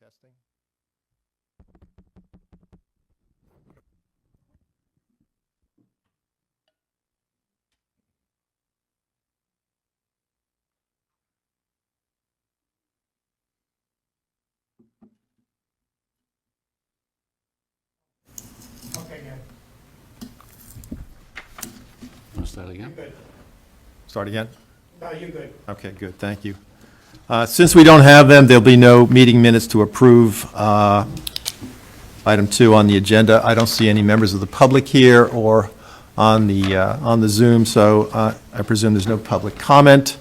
Testing. Okay, good. Want to start again? Good. Start again? No, you're good. Okay, good, thank you. Since we don't have them, there'll be no meeting minutes to approve. Item 2 on the agenda, I don't see any members of the public here or on the Zoom, so I presume there's no public comment.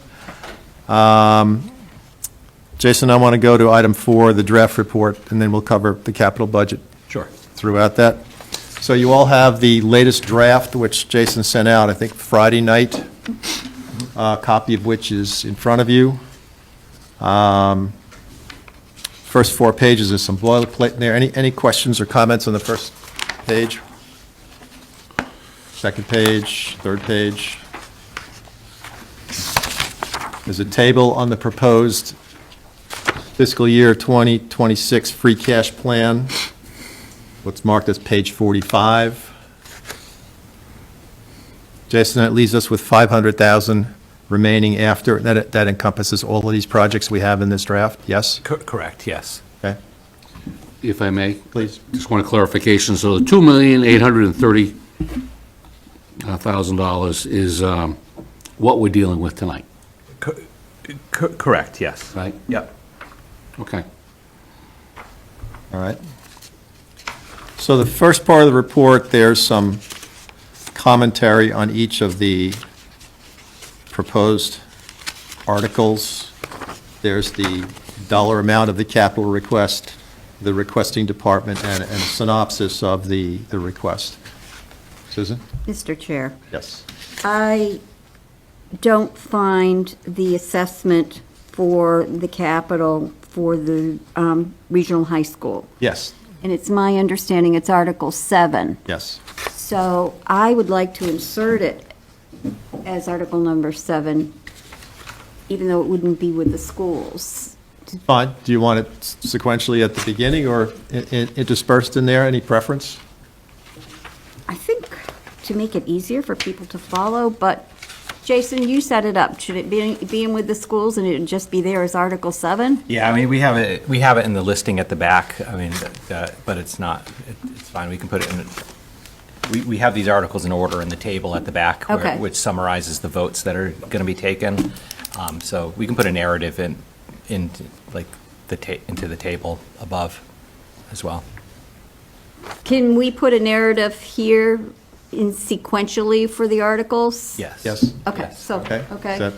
Jason, I want to go to item 4, the draft report, and then we'll cover the capital budget. Sure. Throughout that. So you all have the latest draft, which Jason sent out, I think, Friday night, a copy of which is in front of you. First 4 pages, there's some boilerplate in there. Any questions or comments on the first page? Second page, third page? There's a table on the proposed fiscal year 2026 free cash plan, what's marked as page 45. Jason, that leaves us with 500,000 remaining after, that encompasses all of these projects we have in this draft, yes? Correct, yes. Okay, If I may, please. just want a clarification. So the $2,830,000 is what we're dealing with tonight, Correct, yes. right? Yep. Okay. All right. So the first part of the report, there's some commentary on each of the proposed articles. There's the dollar amount of the capital request, the requesting department, and a synopsis of the request. Susan? Mr. Chair, Yes. I don't find the assessment for the capital for the regional high school. Yes, And it's my understanding it's Article 7. yes. So I would like to insert it as Article number 7, even though it wouldn't be with the schools. Fine. Do you want it sequentially at the beginning or interspersed in there? Any preference? I think to make it easier for people to follow, but Jason, you set it up. Should it be in with the schools and it would just be there as Article 7? Yeah, I mean, we have it in the listing at the back, I mean, but it's not, it's fine, we can put it in, we have these articles in order in the table at the back, Okay. which summarizes the votes that are going to be taken. So we can put a narrative into the table above as well. Can we put a narrative here sequentially for the articles? Yes. Yes. Okay, Yes. so, Okay. okay. Is that-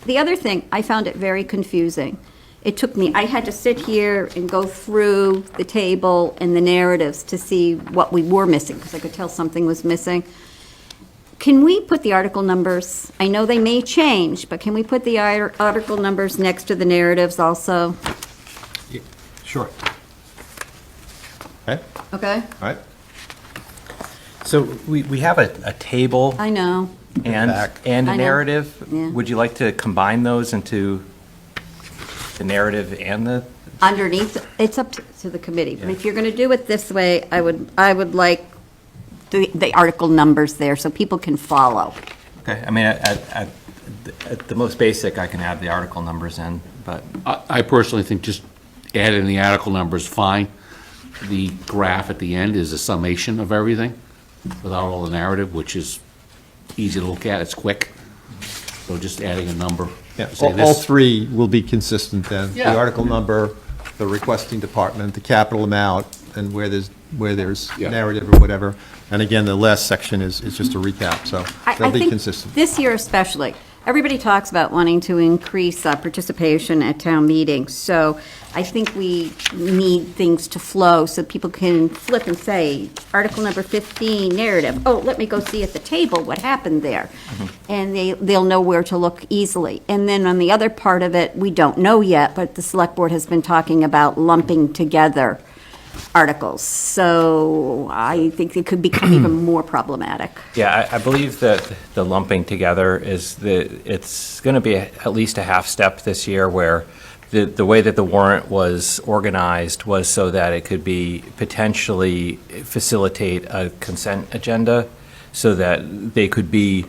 The other thing, I found it very confusing. It took me, I had to sit here and go through the table and the narratives to see what we were missing, because I could tell something was missing. Can we put the article numbers, I know they may change, but can we put the article numbers next to the narratives also? Sure. Okay, Okay? all right. So we have a table I know. Back. and I a know. narrative. Yeah. Would you like to combine those into the narrative and the? Underneath, it's up to the committee, but if you're going to do it this way, I would like the article numbers there so people can follow. Okay, I mean, at the most basic, I can have the article numbers in, but, I personally think just adding the article number is fine. The graph at the end is a summation of everything without all the narrative, which is easy to look at, it's quick. So just adding a number. Yeah, Say all this- 3 will be consistent then. Yeah. The article number, the requesting department, the capital amount, and where there's Yeah. narrative or whatever. And again, the last section is just a recap, so I they'll be think consistent. This year especially, everybody talks about wanting to increase participation at town meetings, so I think we need things to flow so people can flip and say, Article number 15, narrative, oh, let me go see at the table what happened there. And they'll know where to look easily. And then on the other part of it, we don't know yet, but the Select Board has been talking about lumping together articles. So I think it could become even more problematic. Yeah, I believe that the lumping together it's going to be at least a half step this year, where the way that the warrant was organized was so that it could be potentially facilitate a consent agenda, so that they could be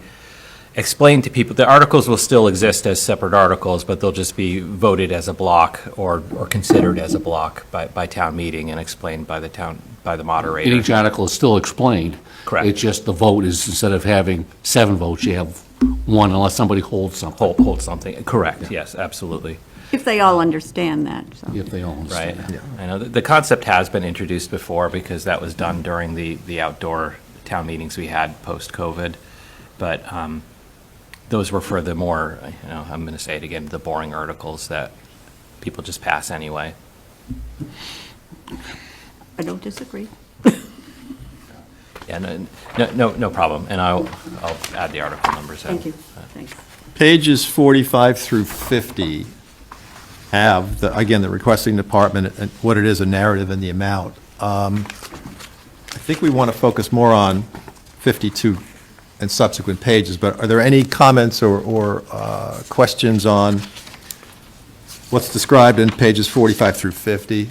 explained to people. The articles will still exist as separate articles, but they'll just be voted as a block or considered as a block by town meeting and explained by the moderator. And each article is still explained. Correct. It's just the vote is, instead of having 7 votes, you have 1 unless somebody holds something, Hold something. Correct, yes, absolutely. If they all understand that, so. if they all Right. understand. I know the concept has been introduced before, because that was done during the outdoor town meetings we had post-COVID. But those were for the more, I'm going to say it again, the boring articles that people just pass anyway. I don't disagree. Yeah, no problem. And I'll add the article numbers in. Thank you. Thanks. Pages 45 through 50 have, again, the requesting department and what it is, a narrative and the amount. I think we want to focus more on 52 and subsequent pages, but are there any comments or questions on what's described in pages 45 through 50?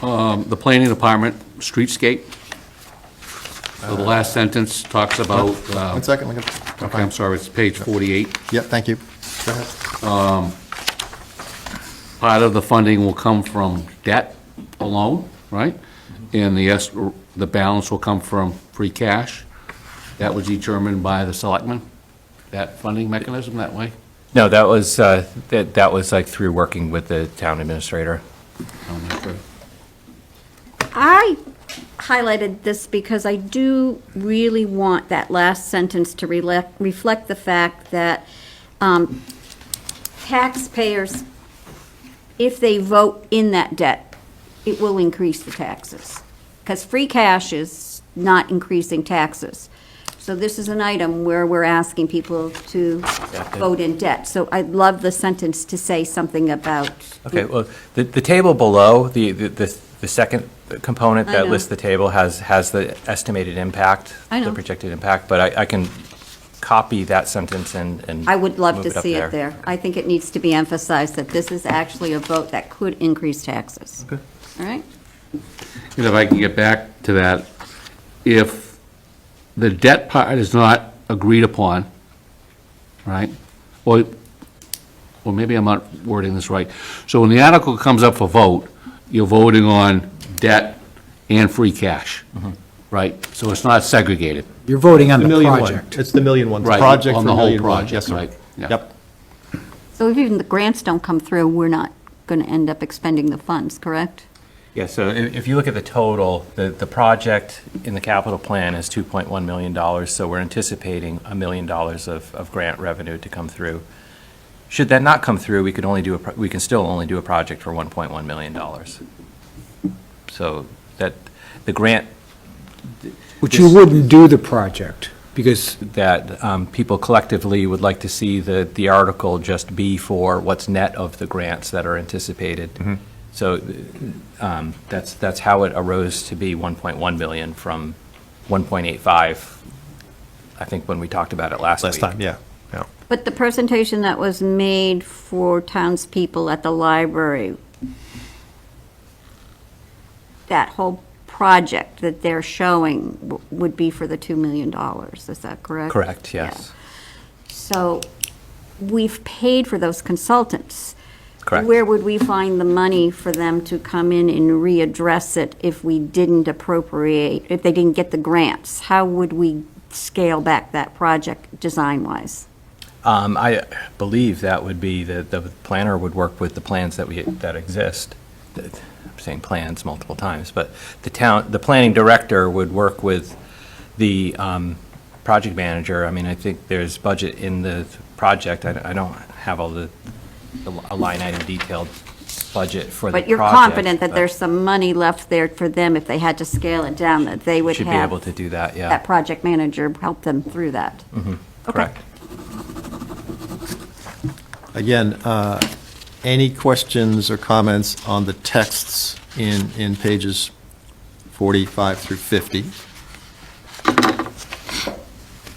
The planning department, streetscape. So the last sentence talks about, 1 second. let me- okay, I'm sorry, it's page 48. Yep, thank you. Go ahead. Part of the funding will come from debt alone, right? And the balance will come from free cash. That was determined by the selectmen, that funding mechanism that way? No, that was like through working with the town administrator. I highlighted this because I do really want that last sentence to reflect the fact that taxpayers, if they vote in that debt, it will increase the taxes. Because free cash is not increasing taxes. So this is an item where we're asking people to vote in debt. So I'd love the sentence to say something about. Okay, well, the table below, the second component I that know. lists the table has the estimated impact. I know. The projected impact, but I can copy that sentence and I would love move to it up see it there. I think it needs to be emphasized that this is actually a vote that could increase taxes. Okay. All right? And if I can get back to that, if the debt part is not agreed upon, right? Or maybe I'm not wording this right. So when the article comes up for vote, you're voting on debt and free cash, right? So it's not segregated. You're voting on The the million one. project. It's the million one. Right, Project on for the whole million one. project, Yes, sir. right, yeah. Yep. So if even the grants don't come through, we're not going to end up expending the funds, correct? Yeah, so if you look at the total, the project in the capital plan is $2.1 million, so we're anticipating $1 million of grant revenue to come through. Should that not come through, we can still only do a project for $1.1 million. So that, the grant But you wouldn't do the project, because that people collectively would like to see the article just be for what's net of the grants that are anticipated. So that's how it arose to be 1.1 million from 1.85, I think, when we talked about it last week. Last time, yeah. Yeah. But the presentation that was made for townspeople at the library, that whole project that they're showing would be for the $2 million, is that correct? Correct, yes. Yeah. So we've paid for those consultants. Correct. Where would we find the money for them to come in and readdress it if we didn't appropriate, if they didn't get the grants? How would we scale back that project design-wise? I believe that would be, the planner would work with the plans that exist. I'm saying plans multiple times, but the planning director would work with the project manager. I mean, I think there's budget in the project. I don't have all the a line item detailed budget for the project. But you're confident that but there's some money left there for them if they had to scale it down, that they would Should be able have to do that, yeah. that project manager help them through that? Correct. Again, any questions or comments on the texts in pages 45 through 50?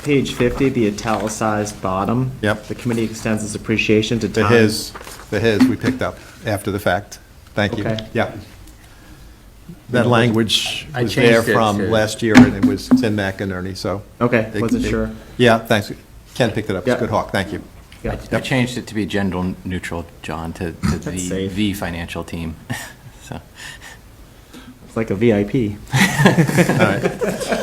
Page 50, the italicized bottom. Yep. The committee extends its appreciation to The town. his we picked up after the fact. Thank you. Okay. Yeah. That language I was there changed it from to- last year, and it was Tim McInerney, so. Okay, They- wasn't they- sure. Yeah, thanks. Ken picked it up. It's Yeah. good, Hawk, thank you. Yeah. I changed it to be gender neutral, John, to safe. the financial team. So, It's like a VIP.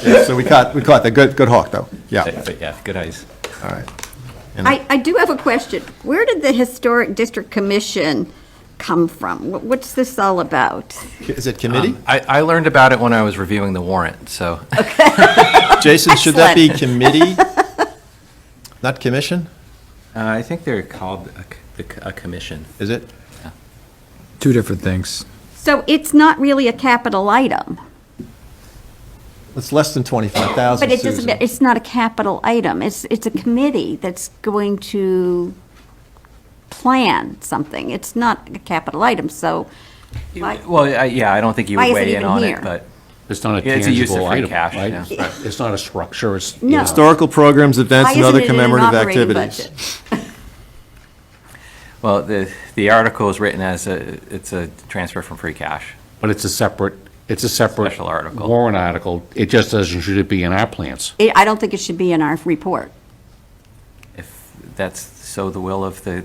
Yeah, so we caught that. Good Hawk, though. Yeah, but yeah, good eyes. all right. I do have a question. Where did the Historic District Commission come from? What's this all about? Is it committee? I learned about it when I was reviewing the warrant, so. Jason, should that be committee, not commission? I think they're called a commission. Is it? Two different things. So it's not really a capital item, It's less than 25,000, but it doesn't, Susan. it's not a capital item. It's a committee that's going to plan something. It's not a capital item, so why- Well, yeah, I don't think you Why would is it weigh in even on here? it, but It's not a Yeah, it's a use of tangible free item, cash, right? yeah. Right. It's not a structure, it's. No. Historical programs, events, why and other isn't it in an commemorative operating activities. budget? well, the article is written as it's a transfer from free cash. But it's a separate Special article. warrant article. It just doesn't, should it be in our plans? I don't think it should be in our report. If that's so the will of the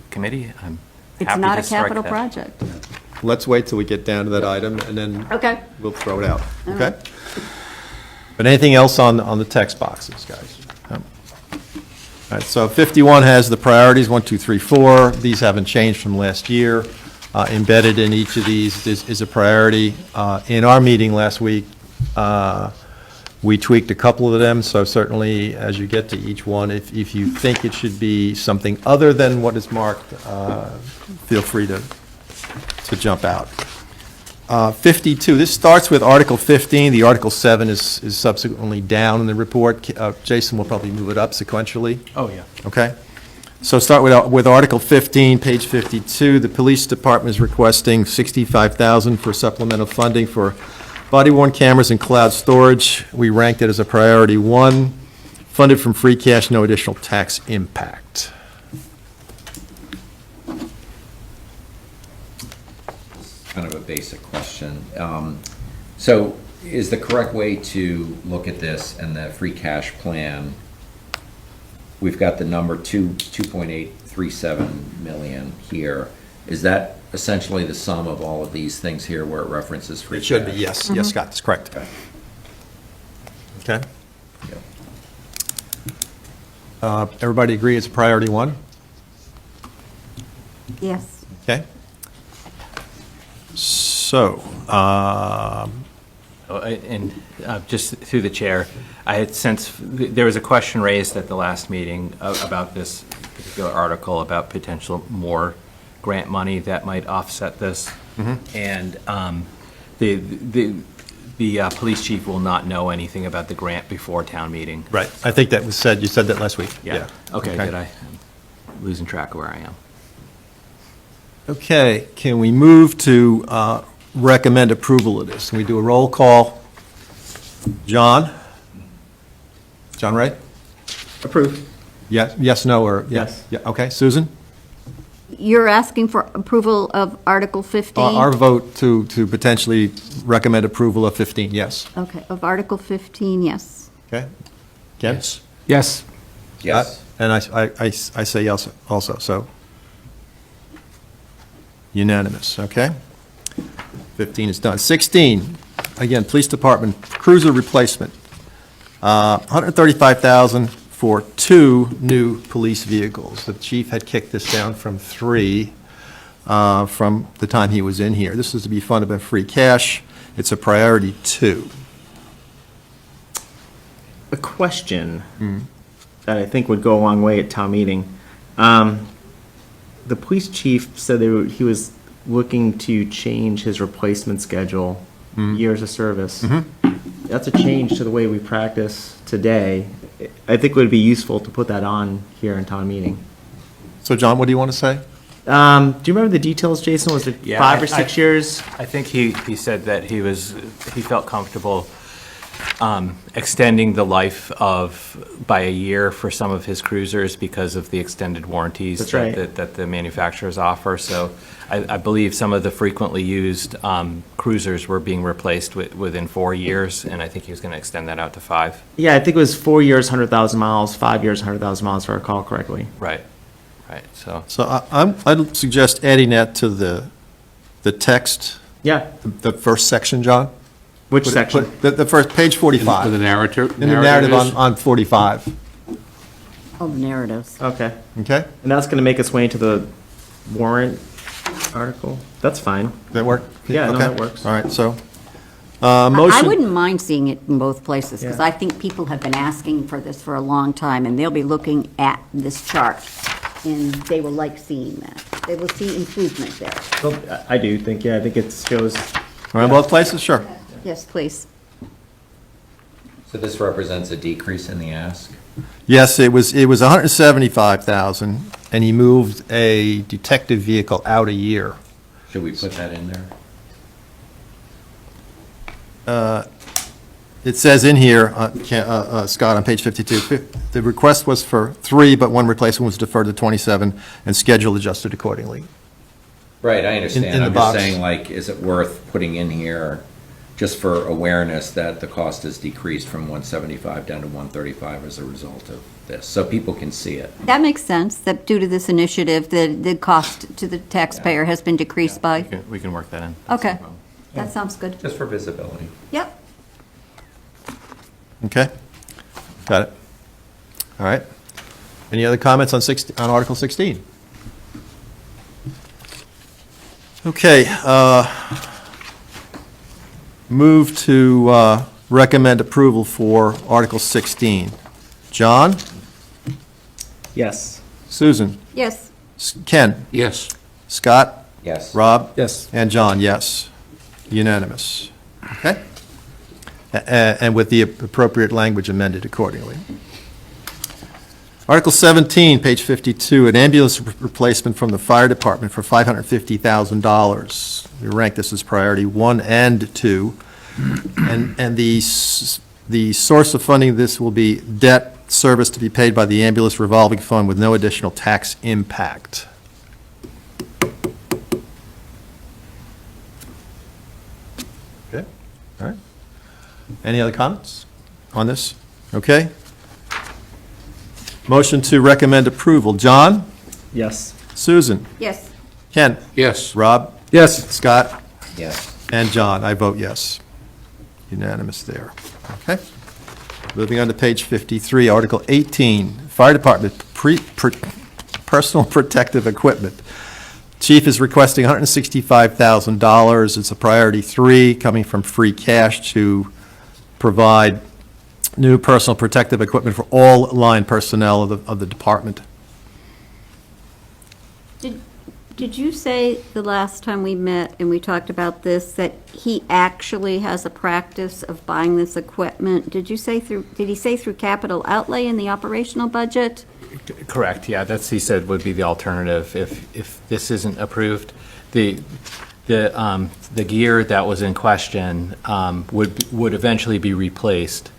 committee, I'm It's happy not to a strike capital that. project. Let's wait till we get down to that item, and then Okay. we'll throw it out, okay? But anything else on the text boxes, guys? No? All right, so 51 has the priorities, 1, 2, 3, 4. These haven't changed from last year. Embedded in each of these is a priority. In our meeting last week, we tweaked a couple of them, so certainly as you get to each one, if you think it should be something other than what is marked, feel free to jump out. 52, this starts with Article 15. The Article 7 is subsequently down in the report. Jason will probably move it up sequentially. Oh, yeah. Okay? So start with Article 15, page 52. The Police Department is requesting $65,000 for supplemental funding for body-worn cameras and cloud storage. We ranked it as a priority 1, funded from free cash, no additional tax impact. Kind of a basic question. So is the correct way to look at this and the free cash plan, we've got the number 2.837 million here. Is that essentially the sum of all of these things here where it references free It cash? should be, yes. Yes, Scott, that's correct. Okay. Okay? Yep. Everybody agree it's a priority 1? Yes. Okay? So, And just through the chair, I had sensed, there was a question raised at the last meeting about this particular article, about potential more grant money that might offset this. And the police chief will not know anything about the grant before town meeting. right, I think that was said, you said that last week. Yeah, okay, good, I'm losing track of where I am. Okay, can we move to recommend approval of this? Can we do a roll call? John? John Ray? Approved. Yes, no, or? yeah? Yes. Yeah, okay, Susan? You're asking for approval of Article 15? Our vote to potentially recommend approval of 15, yes. Okay, of Article 15, yes. Okay? Ken? Yes. Yes. Yes. And I say yes also, so unanimous, okay? 15 is done. 16, again, Police Department cruiser replacement. $135,000 for 2 new police vehicles. The chief had kicked this down from 3 from the time he was in here. This is to be funded by free cash. It's a priority 2. A question. that I think would go a long way at town meeting. The police chief said he was looking to change his replacement schedule, years of service. That's a change to the way we practice today. I think it would be useful to put that on here in town meeting. So John, what do you want to say? Do you remember the details, Jason? Was it Yeah, 5 or 6 years? I think he said that he felt comfortable extending the life by a year for some of his cruisers because of the extended warranties That's right. that the manufacturers offer. So I believe some of the frequently used cruisers were being replaced within 4 years, and I think he was going to extend that out to 5. Yeah, I think it was 4 years, 100,000 miles, 5 years, 100,000 miles, if I recall correctly. Right, so. So I'd suggest adding that to the text, Yeah, the first section, John. which section? The first, page 45. With the narrative. In the narrative on 45, All the narratives. Okay. okay? And that's going to make its way into the warrant article? That's fine. Does that work? Yeah, no, Okay. that works. All right, so, I motion. wouldn't mind seeing it in both places, because Yeah. I think people have been asking for this for a long time, and they'll be looking at this chart, and they will like seeing that. They will see improvement there. Well, I do think, yeah, I think it shows, All right, both places, sure. Yes, please. So this represents a decrease in the ask? Yes, it was 175,000, and he moved a detective vehicle out a year. Should we put that in there? It says in here, Scott, on page 52, the request was for 3, but 1 replacement was deferred to 27, and schedule adjusted accordingly. Right, I in understand. the I'm box. just saying, like, is it worth putting in here just for awareness that the cost has decreased from 175 down to 135 as a result of this, so people can see it? That makes sense, that due to this initiative, the cost to the taxpayer has been decreased by? We can work that in. That's no Okay, problem. that sounds good. Just for visibility. Yep. Okay? Got it. All right. Any other comments on Article 16? Okay, move to recommend approval for Article 16. John? yes. Susan? Yes. Ken? Yes. Scott? Yes. Rob? Yes. And John, yes. Unanimous. Okay? And with the appropriate language amended accordingly. Article 17, page 52, an ambulance replacement from the fire department for $550,000. We rank this as priority 1 and 2. And the source of funding of this will be debt service to be paid by the ambulance revolving fund with no additional tax impact. Okay, all right. Any other comments on this? Okay. Motion to recommend approval. John? Yes. Susan? Yes. Ken? Yes. Rob? Yes. Scott? Yes. And John, I vote yes. Unanimous there. Okay. Moving on to page 53, Article 18, Fire Department Personal Protective Equipment. Chief is requesting $165,000. It's a priority 3, coming from free cash to provide new personal protective equipment for all line personnel of the department. Did you say the last time we met and we talked about this, that he actually has a practice of buying this equipment? Did he say through capital outlay in the operational budget? Correct, yeah, he said would be the alternative if this isn't approved. The gear that was in question would eventually be replaced.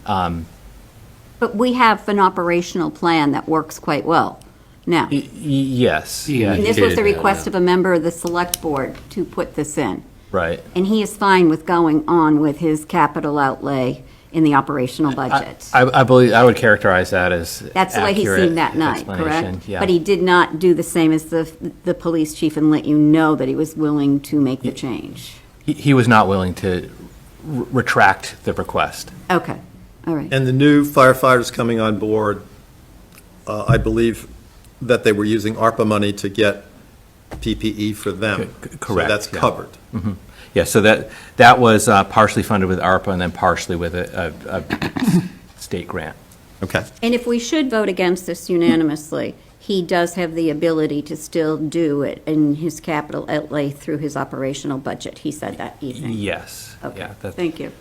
But we have an operational plan that works quite well now. Yes, yeah. And he this was did, the request of a member of the select board to put this in. Right. And he is fine with going on with his capital outlay in the operational budget. I believe, I would characterize that as That's the way he accurate seemed that night, explanation, correct? yeah. But he did not do the same as the police chief and let you know that he was willing to make the change. He was not willing to retract the request. Okay, all right. And the new firefighters coming on board, I believe that they were using ARPA money to get PPE for them. Correct, So that's yeah. covered. Yeah, so that was partially funded with ARPA and then partially with a state grant. Okay. And if we should vote against this unanimously, he does have the ability to still do it in his capital outlay through his operational budget. He said that evening. Yes. Okay, Yeah, that- thank you.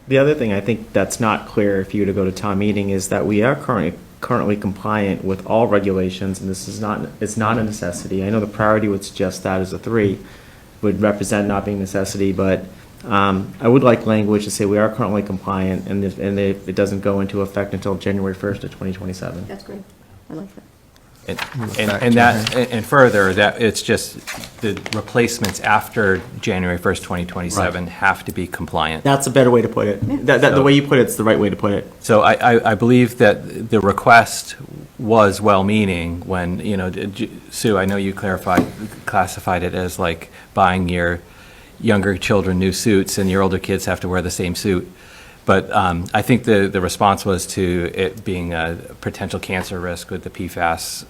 The other thing I think that's not clear if you were to go to town meeting is that we are currently compliant with all regulations, and this is not, it's not a necessity. I know the priority would suggest that as a 3 would represent not being necessity, but I would like language to say we are currently compliant, and if it doesn't go into effect until January 1st of 2027. That's great. I like that. And further, that it's just the replacements after January 1st, 2027 have to be compliant. That's a better way to put it. The way you put it's the right way to put it. So I believe that the request was well-meaning when, you know, Sue, I know you classified it as like buying your younger children new suits and your older kids have to wear the same suit. But I think the response was to it being a potential cancer risk with the PFAS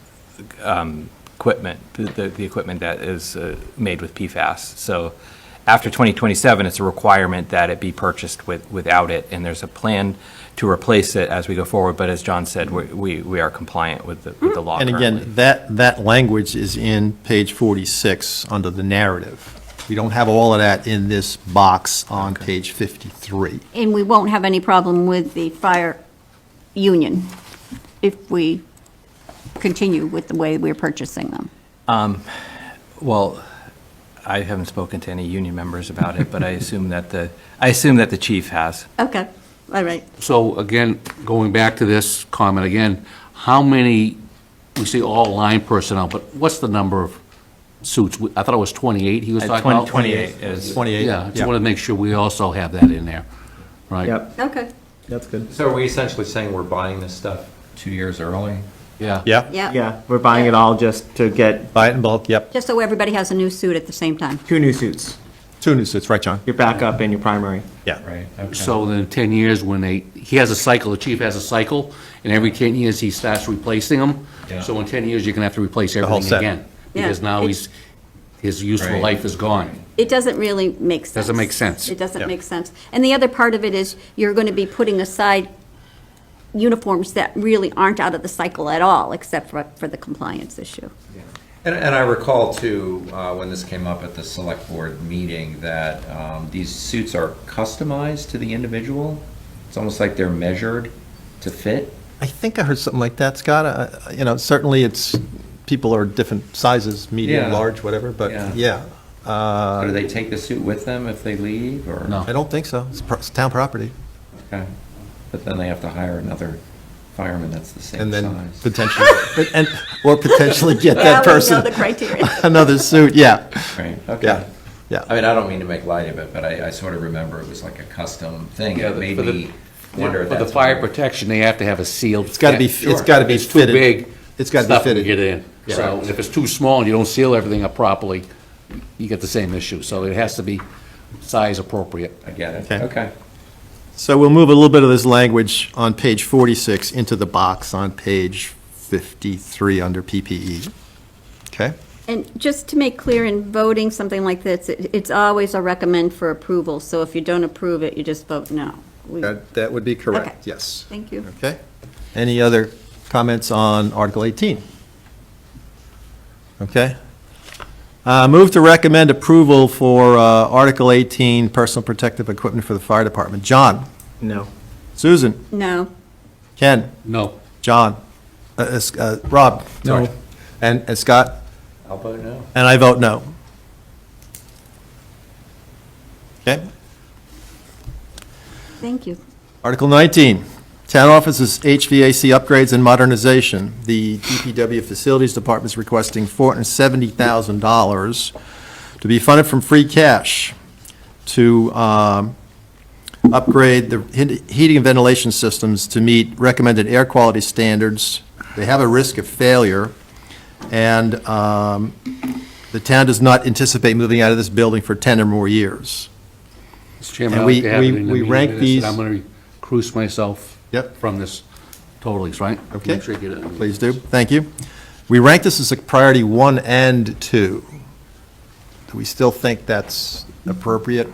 equipment, the equipment that is made with PFAS. So after 2027, it's a requirement that it be purchased without it, and there's a plan to replace it as we go forward. But as John said, we are compliant with the law And currently. again, that language is in page 46 under the narrative. We don't have all of that in this box on page 53. And we won't have any problem with the fire union if we continue with the way we're purchasing them. Well, I haven't spoken to any union members about it, but I assume that the chief has. Okay, all right. So again, going back to this comment again, how many, we say all line personnel, but what's the number of suits? I thought it was 28 he was talking about? 28 is. 28. Yeah, just want to make sure we also have that in there, right? Yep, Okay, that's good. So are we essentially saying we're buying this stuff? 2 years early? Yeah. Yeah, yeah. Yeah, we're buying it all just to get buy it in bulk, yep. Just so everybody has a new suit at the same time. 2 new suits, 2 new suits, right, John? your backup and your primary. Yeah. Right, okay. So then 10 years, when he has a cycle, the chief has a cycle, and every 10 years, he starts replacing them. Yeah. So in 10 years, you're going to have to replace whole everything set. again. Yeah. Because now his useful Right. life is gone. It doesn't really make sense. Doesn't make sense. It doesn't Yeah. make sense. And the other part of it is you're going to be putting aside uniforms that really aren't out of the cycle at all, except for the compliance issue. And I recall too, when this came up at the select board meeting, that these suits are customized to the individual. It's almost like they're measured to fit. I think I heard something like that, Scott. You know, certainly it's, people are different sizes, medium, Yeah. large, whatever, but Yeah. yeah. So do they take the suit with them if they leave, or? No. I don't think so. It's town property. Okay. But then they have to hire another fireman that's the same And then size. potentially, or potentially get Yeah, that we know person the criteria. another suit, yeah, Right, okay. yeah, yeah. I mean, I don't mean to make light of it, but I sort of remember it was like a custom thing. Yeah, It made for the- me wonder if For the that's. fire what- protection, they have to have a sealed. It's gotta be, Sure. it's gotta be If it's too fitted. big, It's gotta be stuff can fitted. get in. Yeah. So if it's too small and you don't seal everything up properly, you get the same issue. So it has to be size appropriate. I get it, Okay. okay. So we'll move a little bit of this language on page 46 into the box on page 53 under PPE. Okay? And just to make clear, in voting something like this, it's always a recommend for approval. So if you don't approve it, you just vote no. That would be Okay. correct, yes. Thank you. Okay? Any other comments on Article 18? Okay. Move to recommend approval for Article 18, personal protective equipment for the fire department. John? No. Susan? No. Ken? No. John? Rob? No. And Scott? I'll vote no. And I vote no. Okay? Thank you. Article 19, Town Offices HVAC upgrades and modernization. The DPW Facilities Department is requesting $470,000 to be funded from free cash to upgrade the heating and ventilation systems to meet recommended air quality standards. They have a risk of failure, and the town does not anticipate moving out of this building for 10 or more years. Mr. Chairman, And I'd like to have it in the we meeting rank minutes these- that I'm going to recuse myself Yep. from this totally, right? Okay. Make sure you get it. Please do, thank you. We rank this as a priority 1 and 2. Do we still think that's appropriate?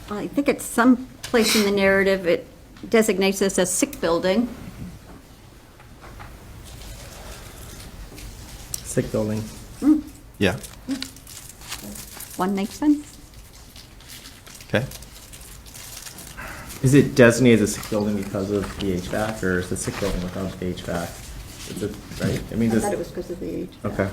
Well, I think at some place in the narrative, it designates this as sick building. Sick building. Yeah, One makes sense. okay. Is it designated as a sick building because of the HVAC, or is it a sick building without the HVAC? Is it, right? I mean, I does, thought it was because of the age. Okay.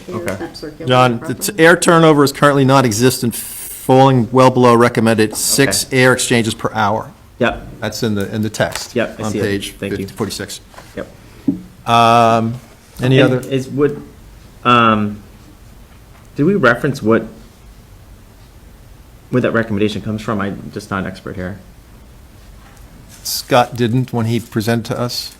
Okay. John, the air turnover is currently non-existent, falling well below recommended 6 Okay. air exchanges per hour. Yep, That's in the text. Yep, I on see it. page Thank you. 46. yep. Any And other? Is what, did we reference where that recommendation comes from? I'm just not an expert here. Scott didn't when he presented to us.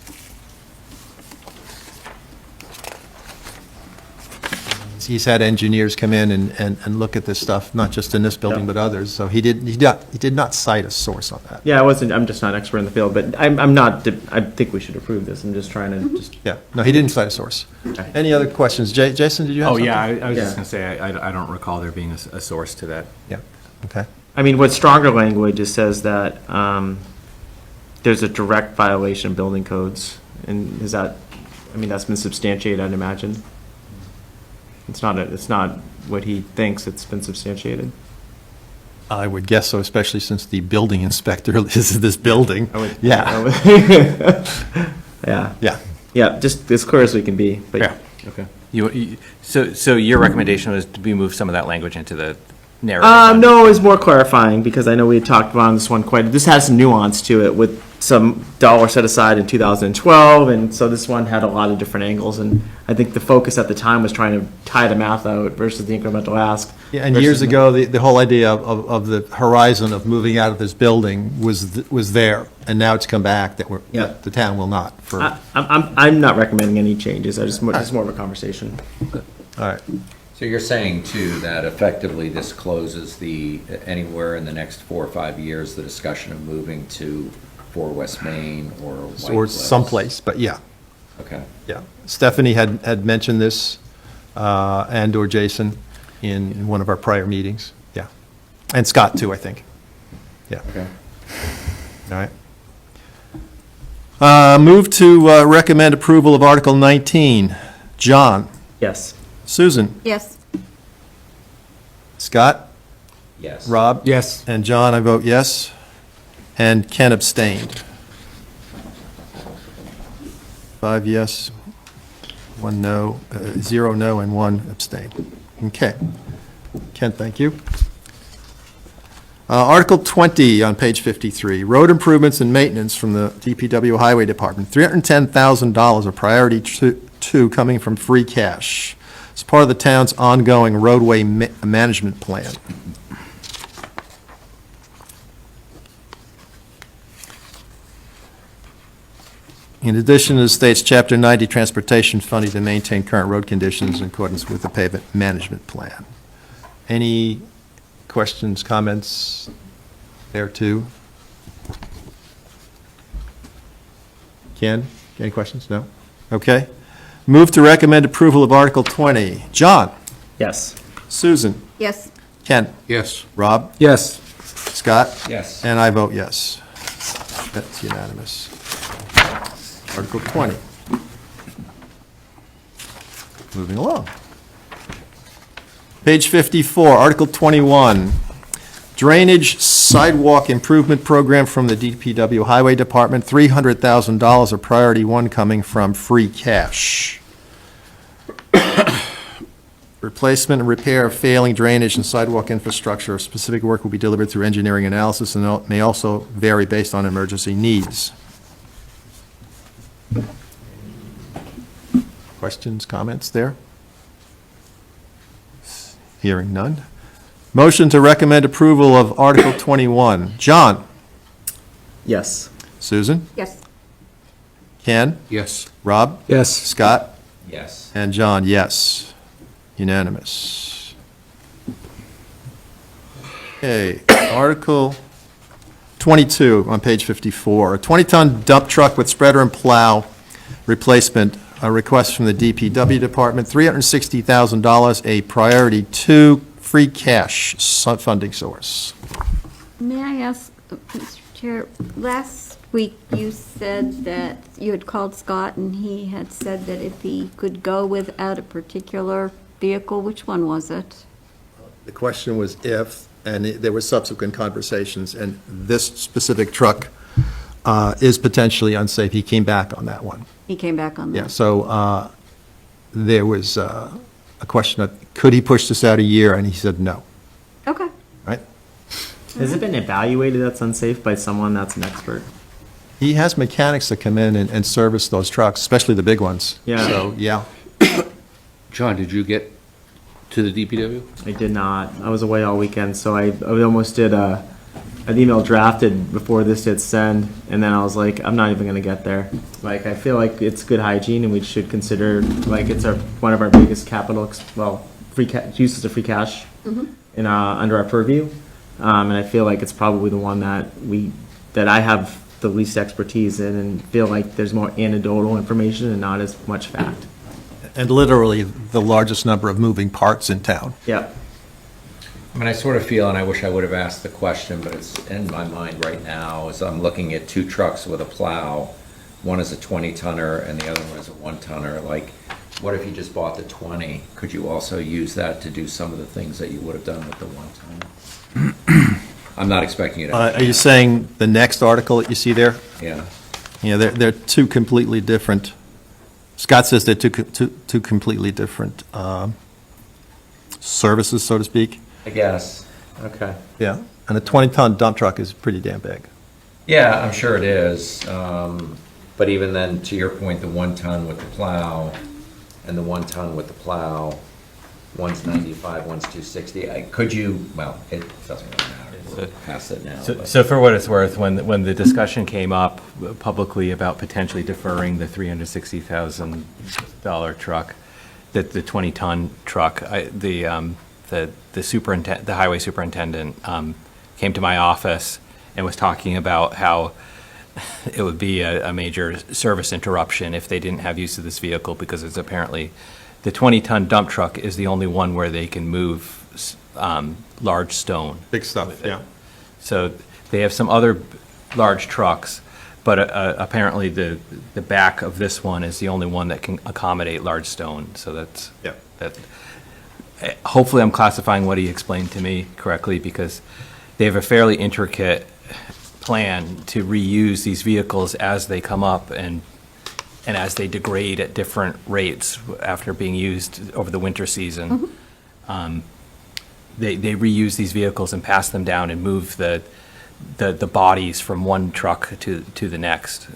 He's had engineers come in and look at this stuff, not just in this building, Yeah. but others. So he did not cite a source on that. Yeah, I'm just not an expert in the field, but I think we should approve this. I'm just trying to just, Yeah, no, he didn't cite a source. Okay. Any other questions? Jason, did you have Oh, something? yeah, I was Yeah. just going to say, I don't recall there being a source to that. Yeah, okay. I mean, what's stronger language, it says that, there's a direct violation of building codes. And is that, I mean, that's been substantiated, I'd imagine. It's not what he thinks, it's been substantiated. I would guess so, especially since the building inspector is this building. I would- Yeah, Yeah, yeah. yeah, just as clear as we can be, but. Yeah. Okay. So your recommendation was to move some of that language into the narrative? No, it's more clarifying, because I know we had talked about this one this has some nuance to it with some dollar set aside in 2012, and so this one had a lot of different angles, and I think the focus at the time was trying to tie the math out versus the incremental ask. Yeah, and years versus- ago, the whole idea of the horizon of moving out of this building was there, and now it's come back that Yeah. the town will not for, all I'm not recommending any changes, just more of a conversation. right. So you're saying too that effectively this closes anywhere in the next 4 or 5 years, the discussion of moving to 4 West Main or White Or Cliffs? someplace, but yeah, Okay. yeah. Stephanie had mentioned this, and/or Jason, in one of our prior meetings, yeah. And Scott, too, I think. Yeah, Okay. all right. Move to recommend approval of Article 19. John? Yes. Susan? Yes, Scott? Yes. Rob? Yes. And John, I vote yes. And Ken abstained. 5 yes, 1 no, 0 no, and 1 abstain. Okay. Ken, thank you. Article 20 on page 53, road improvements and maintenance from the DPW Highway Department, $310,000 of priority two coming from free cash. It's part of the town's ongoing roadway management plan. In addition to the state's Chapter 90 transportation funding to maintain current road conditions in accordance with the pavement management plan. Any questions, comments there too? Ken, any questions? No? Okay. Move to recommend approval of Article 20. John? Yes. Susan? yes, Ken? Yes. Rob? Yes. Scott? Yes. And I vote yes. That's unanimous. Article 20. Moving along. Page 54, Article 21, Drainage Sidewalk Improvement Program from the DPW Highway Department, $300,000 of priority one coming from free cash. Replacement and repair of failing drainage and sidewalk infrastructure. Specific work will be delivered through engineering analysis and may also vary based on emergency needs. Questions, comments there? Hearing none. Motion to recommend approval of Article 21. John? Yes. Susan? yes, Ken? Yes. Rob? Yes. Scott? Yes. And John, yes. Unanimous. Okay, Article 22 on page 54. A 20-ton dump truck with spreader and plow replacement, a request from the DPW Department, $360,000, a priority two free cash funding source. May I ask, Mr. Chair, last week you said that you had called Scott and he had said that if he could go without a particular vehicle, which one was it? The question was if, and there were subsequent conversations, and this specific truck is potentially unsafe. He came back on that one. He came back on that. Yeah, so there was a question of, could he push this out a year? And he said no, Okay. right? Has it been evaluated that's unsafe by someone that's an expert? He has mechanics that come in and service those trucks, especially the big ones. Yeah. So, yeah. John, did you get to the DPW? I did not. I was away all weekend, so I almost did an email drafted before this did send, and then I was like, I'm not even going to get there. Like, I feel like it's good hygiene, and we should consider, like, it's one of our biggest capital, uses of free cash in under our purview. And I feel like it's probably the one that I have the least expertise in, and feel like there's more anecdotal information and not as much fact. And literally the largest number of moving parts in town. Yeah. I mean, I sort of feel, and I wish I would have asked the question, but it's in my mind right now, as I'm looking at two trucks with a plow. One is a 20-tonner and the other one is a 1-tonner. Like, what if you just bought the 20? Could you also use that to do some of the things that you would have done with the 1-tonner? I'm not expecting you to. Are you saying the next article that you see there? Yeah. You know, they're two completely different, Scott says they're two completely different services, so to speak. I guess. Okay. Yeah. And a 20-ton dump truck is pretty damn big. Yeah, I'm sure it is. But even then, to your point, the 1-ton with the plow and the 1-ton with the plow, one's 95, one's 260. Could you, well, it doesn't really matter. We'll pass it now. but- So for what it's worth, when the discussion came up publicly about potentially deferring the $360,000 truck, the 20-ton truck, the highway superintendent came to my office and was talking about how it would be a major service interruption if they didn't have use of this vehicle, because it's apparently, the 20-ton dump truck is the only one where they can move large stone. Big stuff, yeah. So they have some other large trucks, but apparently the back of this one is the only one that can accommodate large stone. So that's, Yeah. hopefully I'm classifying what he explained to me correctly, because they have a fairly intricate plan to reuse these vehicles as they come up and as they degrade at different rates after being used over the winter season. They reuse these vehicles and pass them down and move the bodies from one truck to the next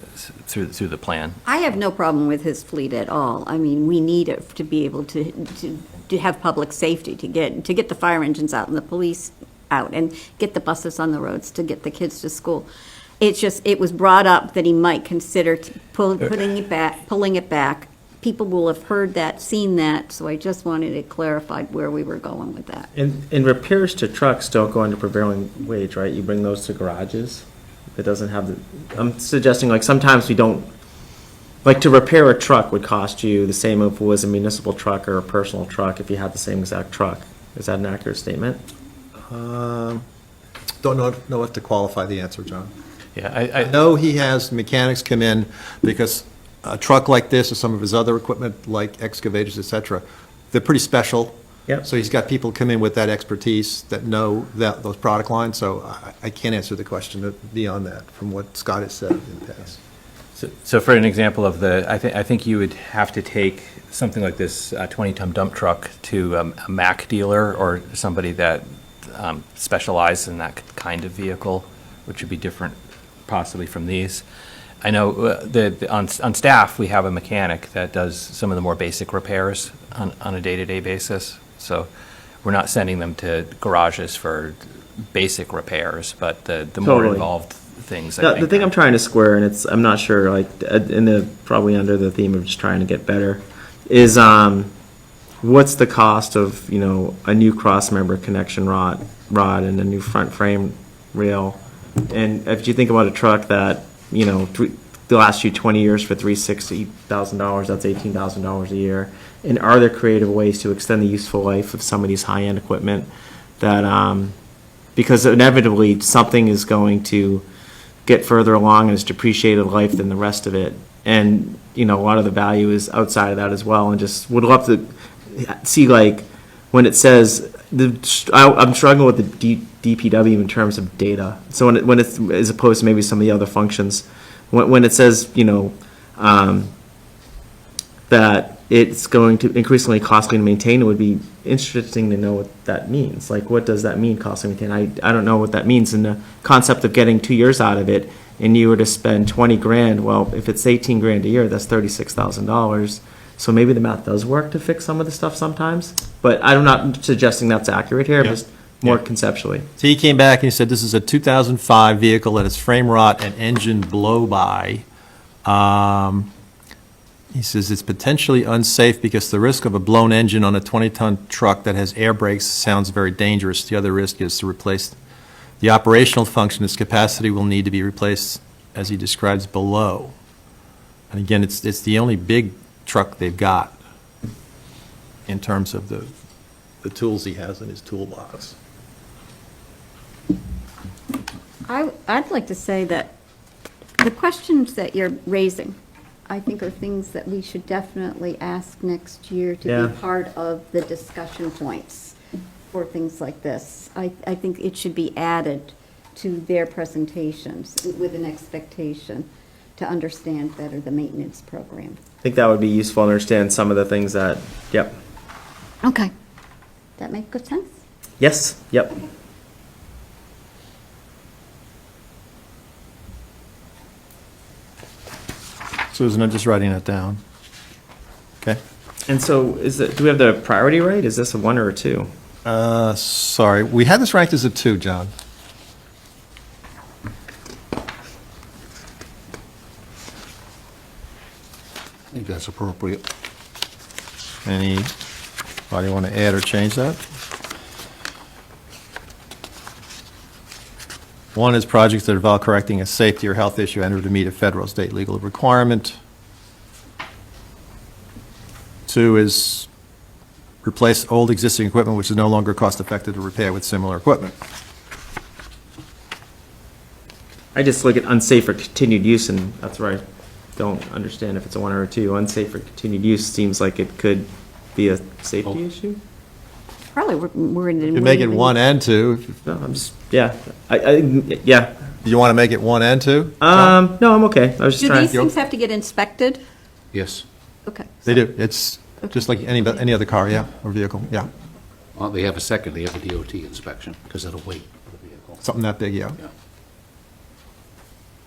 through the plan. I have no problem with his fleet at all. I mean, we need it to be able to have public safety, to get the fire engines out and the police out and get the buses on the roads to get the kids to school. It's just, it was brought up that he might consider pulling it back. People will have heard that, seen that, so I just wanted it clarified where we were going with that. And repairs to trucks don't go under prevailing wage, right? You bring those to garages? It doesn't have the, I'm suggesting, like, sometimes we don't, like, to repair a truck would cost you the same if it was a municipal truck or a personal truck if you had the same exact truck. Is that an accurate statement? Don't know what to qualify the answer, John. Yeah, I know he has mechanics come in because a truck like this or some of his other equipment, like excavators, et cetera, they're pretty special. Yep. So he's got people come in with that expertise that know those product lines, so I can't answer the question beyond that from what Scott has said in the past. So for an example of I think you would have to take something like this 20-ton dump truck to a Mack dealer or somebody that specializes in that kind of vehicle, which would be different possibly from these. I know on staff, we have a mechanic that does some of the more basic repairs on a day-to-day basis. So we're not sending them to garages for basic repairs, but the more Totally. involved things. The thing I'm trying to square, and I'm not sure, like, probably under the theme of just trying to get better, is what's the cost of, a new cross-member connection rod and a new front frame rail? And if you think about a truck that, the last 20 years for $360,000, that's $18,000 a year. And are there creative ways to extend the useful life of some of these high-end equipment that, because inevitably something is going to get further along in its depreciated life than the rest of it. And, you know, a lot of the value is outside of that as well, and just would love to see, like, when it says, I'm struggling with the DPW in terms of data. So when it's, as opposed to maybe some of the other functions, when it says, you know, that it's going to increasingly costly to maintain, it would be interesting to know what that means. Like, what does that mean, costly to maintain? I don't know what that means. And the concept of getting 2 years out of it, and you were to spend 20 grand, well, if it's 18 grand a year, that's $36,000. So maybe the math does work to fix some of the stuff sometimes, but I'm not suggesting that's accurate here, Yeah. just more Yeah. conceptually. So he came back and he said, this is a 2005 vehicle that is frame rot and engine blow-by. He says it's potentially unsafe because the risk of a blown engine on a 20-ton truck that has air brakes sounds very dangerous. The other risk is to replace the operational function. Its capacity will need to be replaced, as he describes below. And again, it's the only big truck they've got in terms of the tools he has in his toolbox. I'd like to say that the questions that you're raising, I think are things that we should definitely ask next year to Yeah. be part of the discussion points for things like this. I think it should be added to their presentations with an expectation to understand better the maintenance program. I think that would be useful to understand some of the things that, yep. Okay. That make good sense? Yes, yep. Susan, I'm just writing that down. Okay. And so do we have the priority right? Is this a 1 or a 2? Sorry, we had this ranked as a 2, John. I think that's appropriate. Anybody want to add or change that? 1 is projects that involve correcting a safety or health issue in order to meet a federal or state legal requirement. 2 is replace old existing equipment which is no longer cost-effective to repair with similar equipment. I just look at unsafe for continued use, and that's where I don't understand if it's a 1 or a 2. Unsafe for continued use seems like it could be a safety issue. Probably we're in. You could make it 1 and 2. No, I'm just, yeah, yeah. Do you want to make it 1 and 2? No, I'm okay. I was just Do trying. these things have to get inspected? Yes. Okay. They do. It's just like any other car, yeah, or vehicle, yeah. Well, they have a second, they have a DOT inspection because of the weight of the vehicle. Something that big, yeah. Yeah.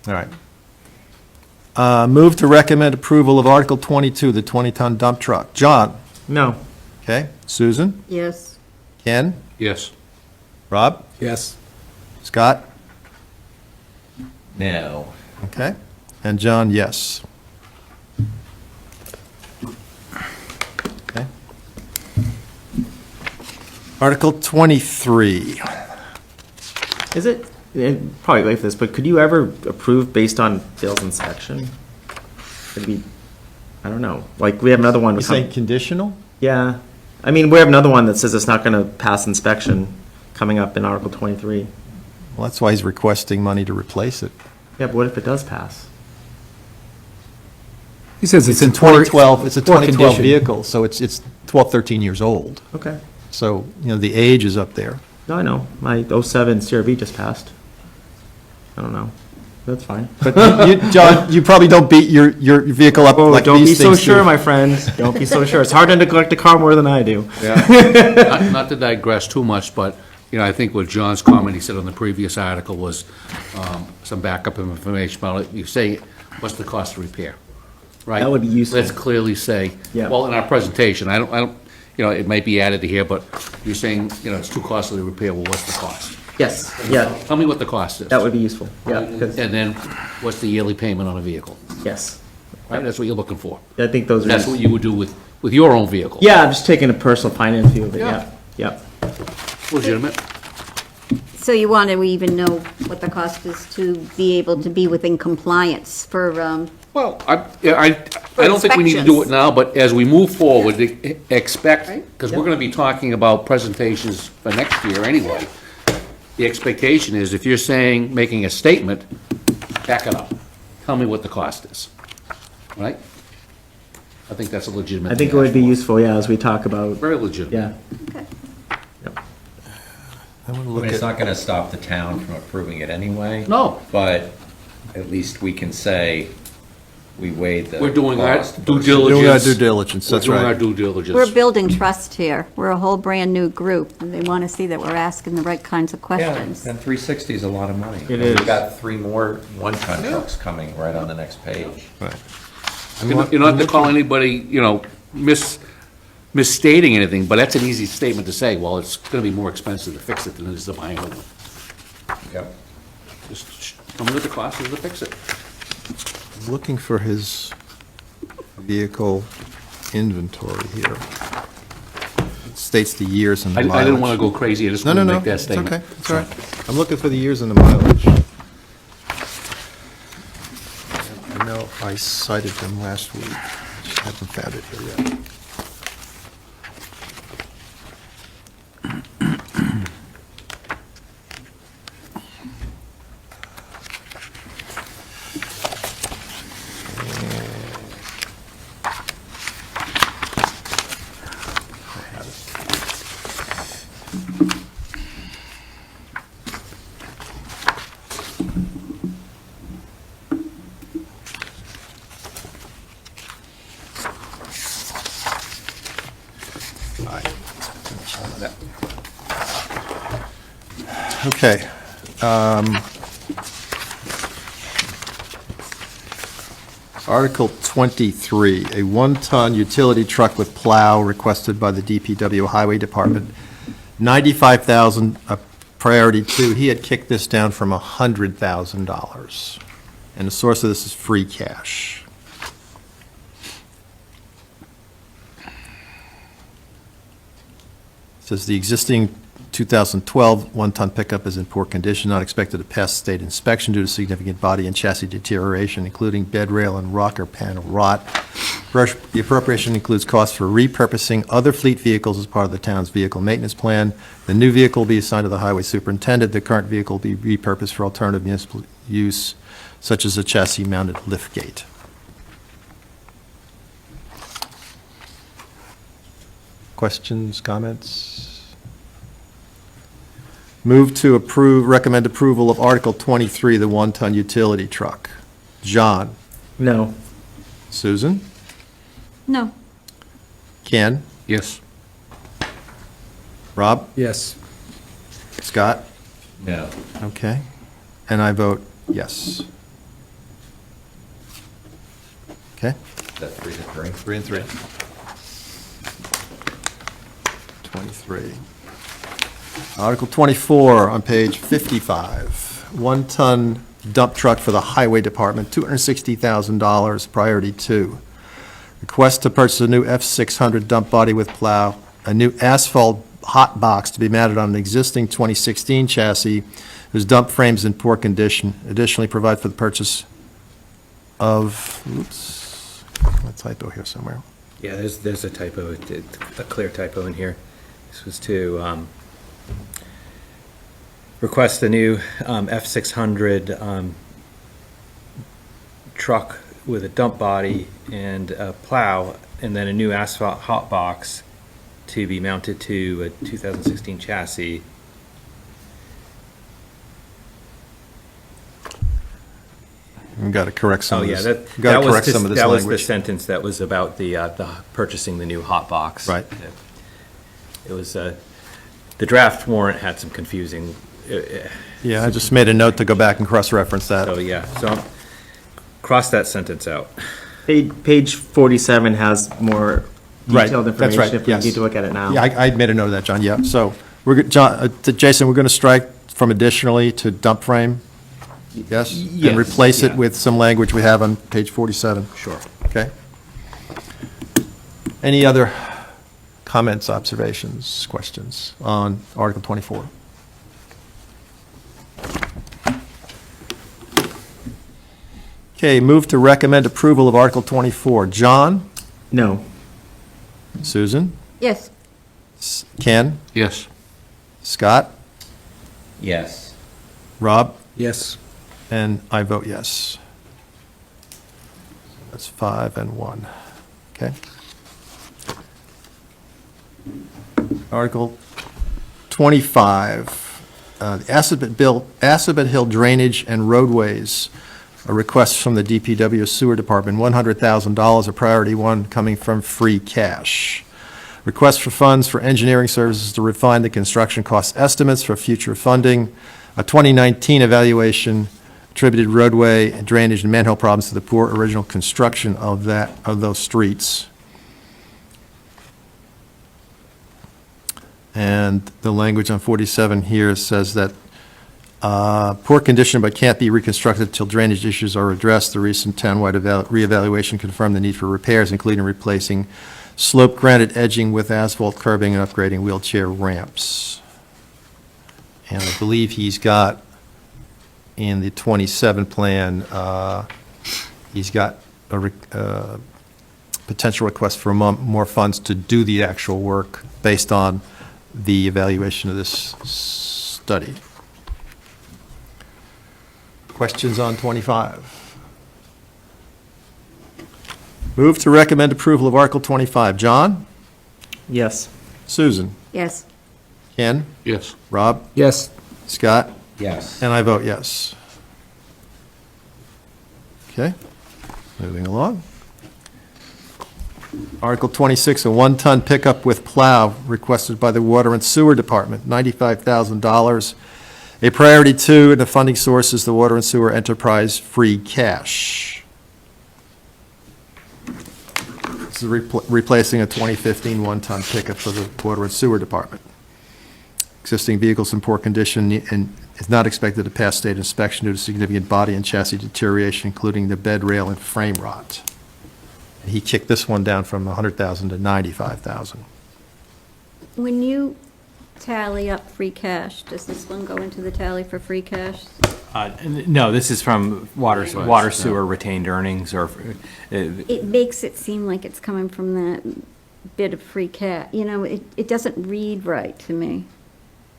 All right. Move to recommend approval of Article 22, the 20-ton dump truck. John? No. Okay. Susan? Yes. Ken? Yes. Rob? Yes. Scott? No. Okay. And John, yes. Okay. Article 23. Is it, probably late for this, but could you ever approve based on sales inspection? It'd be, I don't know, like, we have another one. You saying conditional? Yeah, I mean, we have another one that says it's not gonna pass inspection coming up in Article 23. Well, that's why he's requesting money to replace it. Yeah, but what if it does pass? He says It's in poor- 2012, it's a poor 2012 condition. vehicle, so it's 12, 13 years old. Okay, So, the age is up there. no, I know, my '07 CRV just passed. I don't know, that's fine. But John, you probably don't beat your vehicle up Oh, like don't be these so things do. sure, my friend, don't be so sure. It's hard to neglect a car more than I do. Not to digress too much, but, I think what John's comment he said on the previous article was some backup information about it. You say, what's the cost of repair? Right? That would be useful. Let's clearly say, Yeah. well, in our presentation, I don't, it might be added to here, but you're saying, it's too costly to repair, well, what's the cost? Yes, yeah, Tell me what the cost is. that would be useful, yeah, And 'cause- then, what's the yearly payment on a vehicle? yes. Right, that's what you're looking for. I think those are. That's what you would do with your own vehicle. Yeah, I'm just taking a personal finance view of it, Yeah. yeah, yeah. Legitimate. So you want to even know what the cost is to be able to be within compliance for, Well, I don't think we need to do it now, but as we move forward, expect, because we're gonna be talking about presentations for next year anyway. The expectation is if you're saying, making a statement, back it up. Tell me what the cost is, right? I think that's a legitimate. I think it thing to would be ask for. useful, yeah, as we talk about, Very legitimate. yeah. Okay. I want to I look mean, it's at, not gonna stop the town from approving it anyway. No. But at least we can say we weighed the We're doing our cost due versus- diligence. doing our due diligence, that's We're doing our right. due diligence. We're building trust here. We're a whole brand-new group, and they want to see that we're asking the right kinds of Yeah, questions. and 360 is a lot of money. It We've is. got 3 more one-ton trucks coming right on the next page. You don't have to call anybody, misstating anything, but that's an easy statement to say, well, it's gonna be more expensive to fix it than it is to buy a new one. Yep. Just tell me what the cost is to fix it. looking for his vehicle inventory here. It states the years and the I mileage. didn't wanna go crazy, I just No, wanted no, to no, make that it's statement. okay, it's all right. I'm looking for the years and the mileage. I know I cited them last week, just haven't found it here yet. Okay. Article 23, a one-ton utility truck with plow requested by the DPW Highway Department. 95,000, priority 2. He had kicked this down from $100,000. And the source of this is free cash. Says the existing 2012 one-ton pickup is in poor condition, not expected to pass state inspection due to significant body and chassis deterioration, including bed rail and rocker panel rot. The appropriation includes costs for repurposing other fleet vehicles as part of the town's vehicle maintenance plan. The new vehicle will be assigned to the highway superintendent. The current vehicle will be repurposed for alternative municipal use, such as a chassis-mounted liftgate. Questions, comments? Move to approve, recommend approval of Article 23, the one-ton utility truck. John? No, Susan? No, Ken? Yes. Rob? Yes. Scott? No. Okay. And I vote yes. Okay? Is that 3 to 3? 3 and 3. 23. Article 24 on page 55, one-ton dump truck for the Highway Department, $260,000, priority 2. Request to purchase a new F600 dump body with plow, a new asphalt hot box to be mounted on an existing 2016 chassis whose dump frame is in poor condition. Additionally, provide for the purchase of, oops, a typo here somewhere. Yeah, there's a typo, a clear typo in here. This was to request a new F600 truck with a dump body and a plow, and then a new asphalt hot box to be mounted to a 2016 chassis. We've got to correct some Oh, of yeah, this. that, We've got that to was correct just, some of this that was the language. sentence that was about the purchasing the new hot box. Right. It was, the draft warrant had some confusing, Yeah, I just made a note to go back and cross-reference that. so yeah, so I'll cross that sentence out. page 47 has more Right, detailed that's right, information if we yes. need to look at it now. Yeah, I made a note of that, John, yeah. So, Jason, we're going to strike from additionally to dump frame? Yes? Yes, And replace it yeah. with some language we have on page 47? Sure. Okay. Any other comments, observations, questions on Article 24? Okay, move to recommend approval of Article 24. John? No, Susan? yes, Ken? Yes. Scott? Yes. Rob? Yes. And I vote yes. That's 5 and 1. Okay. Article 25, the Assabet Hill Drainage and Roadways, a request from the DPW Sewer Department, $100,000, a priority one coming from free cash. Request for funds for engineering services to refine the construction cost estimates for future funding, a 2019 evaluation attributed roadway and drainage and manhole problems to the poor original construction of those streets. And the language on 47 here says that poor condition but can't be reconstructed until drainage issues are addressed. The recent townwide reevaluation confirmed the need for repairs, including replacing slope granite edging with asphalt curbing and upgrading wheelchair ramps. And I believe he's got, in the 27 plan, he's got a potential request for more funds to do the actual work based on the evaluation of this study. Questions on 25? Move to recommend approval of Article 25. John? Yes. Susan? Yes. Ken? Yes. Rob? Yes. Scott? Yes. And I vote yes. Okay, moving along. Article 26, a one-ton pickup with plow requested by the Water and Sewer Department, $95,000. A priority two, and the funding source is the Water and Sewer Enterprise Free Cash. This is replacing a 2015 one-ton pickup for the Water and Sewer Department. Existing vehicles in poor condition and is not expected to pass state inspection due to significant body and chassis deterioration, including the bed rail and frame rot. And he kicked this one down from $100,000 to $95,000. When you tally up free cash, does this one go into the tally for free cash? No, this is from water sewer retained earnings, or It makes it seem like it's coming from that bit of free cash. You know, it doesn't read right to me.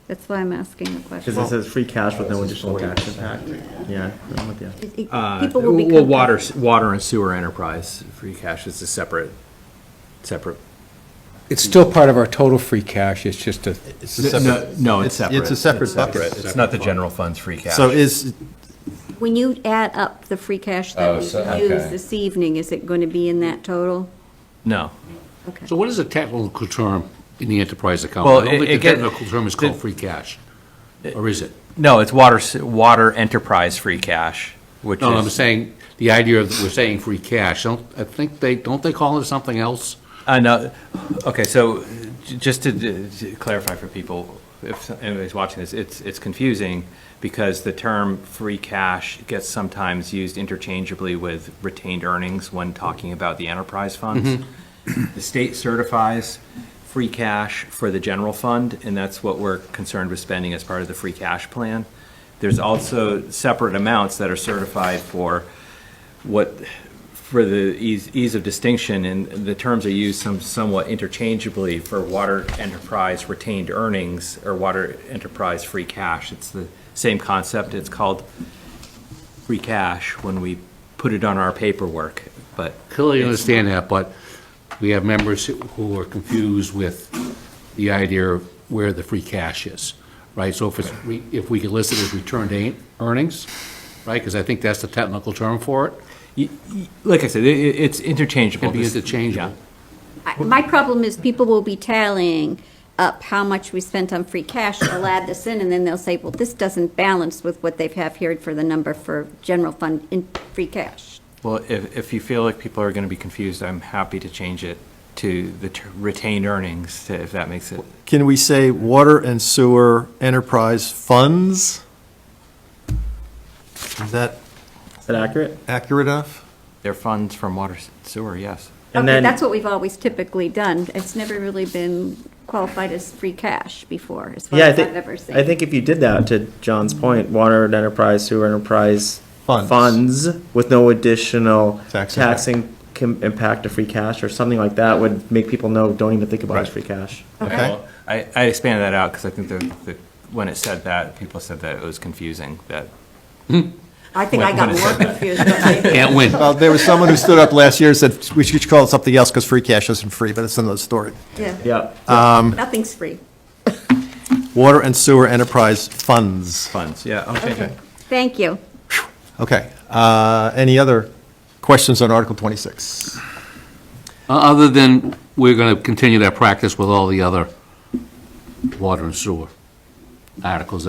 That's why I'm asking the question. Because it says free cash with no additional tax impact. Yeah, I'm with you. People will be. well, water and sewer enterprise free cash is a separate. It's still part of our total free cash, it's just a, No, it's separate. It's a separate bucket. It's not the general fund's free cash. So is, When you add up the free cash that we so- used okay. this evening, is it going to be in that total? No. Okay. So what is the technical term in the enterprise account? Well, I don't think the it get- technical term is called free cash, or is it? No, it's water enterprise free cash, which No, I'm is. saying, the idea of, we're saying free cash, don't they call it something else? No, okay, so just to clarify for people, if anybody's watching this, it's confusing because the term free cash gets sometimes used interchangeably with retained earnings when talking about the enterprise funds. The state certifies free cash for the general fund, and that's what we're concerned with spending as part of the free cash plan. There's also separate amounts that are certified for the ease of distinction, and the terms are used somewhat interchangeably for water enterprise retained earnings or water enterprise free cash. It's the same concept. It's called free cash when we put it on our paperwork, but. Clearly understand that, but we have members who are confused with the idea of where the free cash is, right? So if we could list it as returned earnings, right? Because I think that's the technical term for it. Like I said, it's interchangeable. Can be interchangeable. My problem is people will be tallying up how much we spent on free cash, they'll add this in, and then they'll say, well, this doesn't balance with what they have here for the number for general fund in free cash. Well, if you feel like people are going to be confused, I'm happy to change it to the retained earnings, if that makes it. can we say Water and Sewer Enterprise Funds? Is that Is that accurate? accurate enough? Their funds from water sewer, yes. And Okay, then- that's what we've always typically done. It's never really been qualified as free cash before, as far Yeah, as I've ever seen. I think if you did that, to John's point, water enterprise, sewer enterprise Funds. funds with no additional Tax taxing impact to free cash or something like that would make people know, don't even think about it as free cash. Okay. Well, I expanded that out because I think when it said that, people said that it was confusing, that I think I got more confused, but maybe. Can't win. Well, there was someone who stood up last year and said we should call it something else because free cash isn't free, but it's another story. Yeah, Yeah, nothing's free. Water and sewer enterprise funds. funds, yeah, okay. Thank you. Okay. Any other questions on Article 26? Other than we're going to continue that practice with all the other water and sewer articles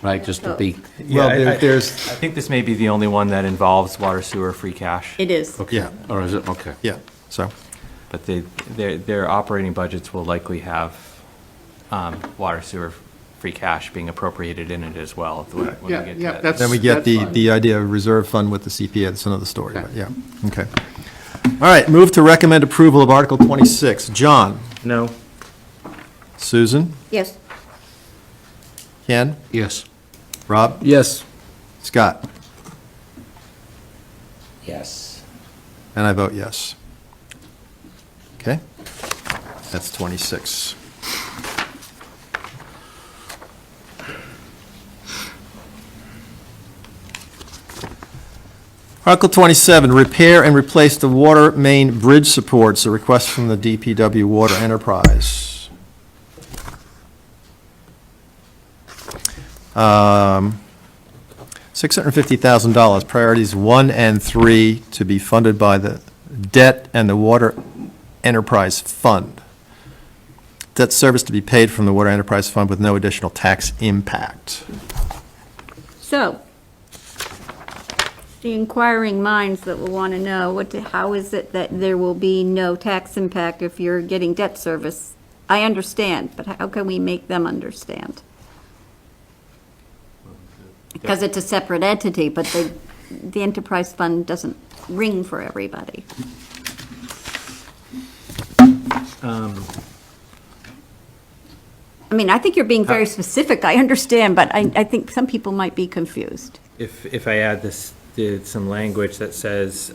right, just to be, Well, I there's, think this may be the only one that involves water, sewer, free cash. It is. yeah, or is it, okay. yeah, so, But their operating budgets will likely have water, sewer, free cash being appropriated in it as well when we get to that. that's. then we get that's fine. the idea of reserve fund with the CPA, that's another story, but yeah, okay. All right, move to recommend approval of Article 26. John? No, Susan? Yes. Ken? Yes. Rob? Yes. Scott? Yes. And I vote yes. Okay? That's 26. Article 27, repair and replace the water main bridge supports, a request from the DPW Water Enterprise. $650,000, priorities 1 and 3 to be funded by the debt and the Water Enterprise Fund. Debt service to be paid from the Water Enterprise Fund with no additional tax impact. So, the inquiring minds that will want to know, how is it that there will be no tax impact if you're getting debt service? I understand, but how can we make them understand? Because it's a separate entity, but the enterprise fund doesn't ring for everybody. I mean, I think you're being very specific, I understand, but I think some people might be confused. If I add some language that says,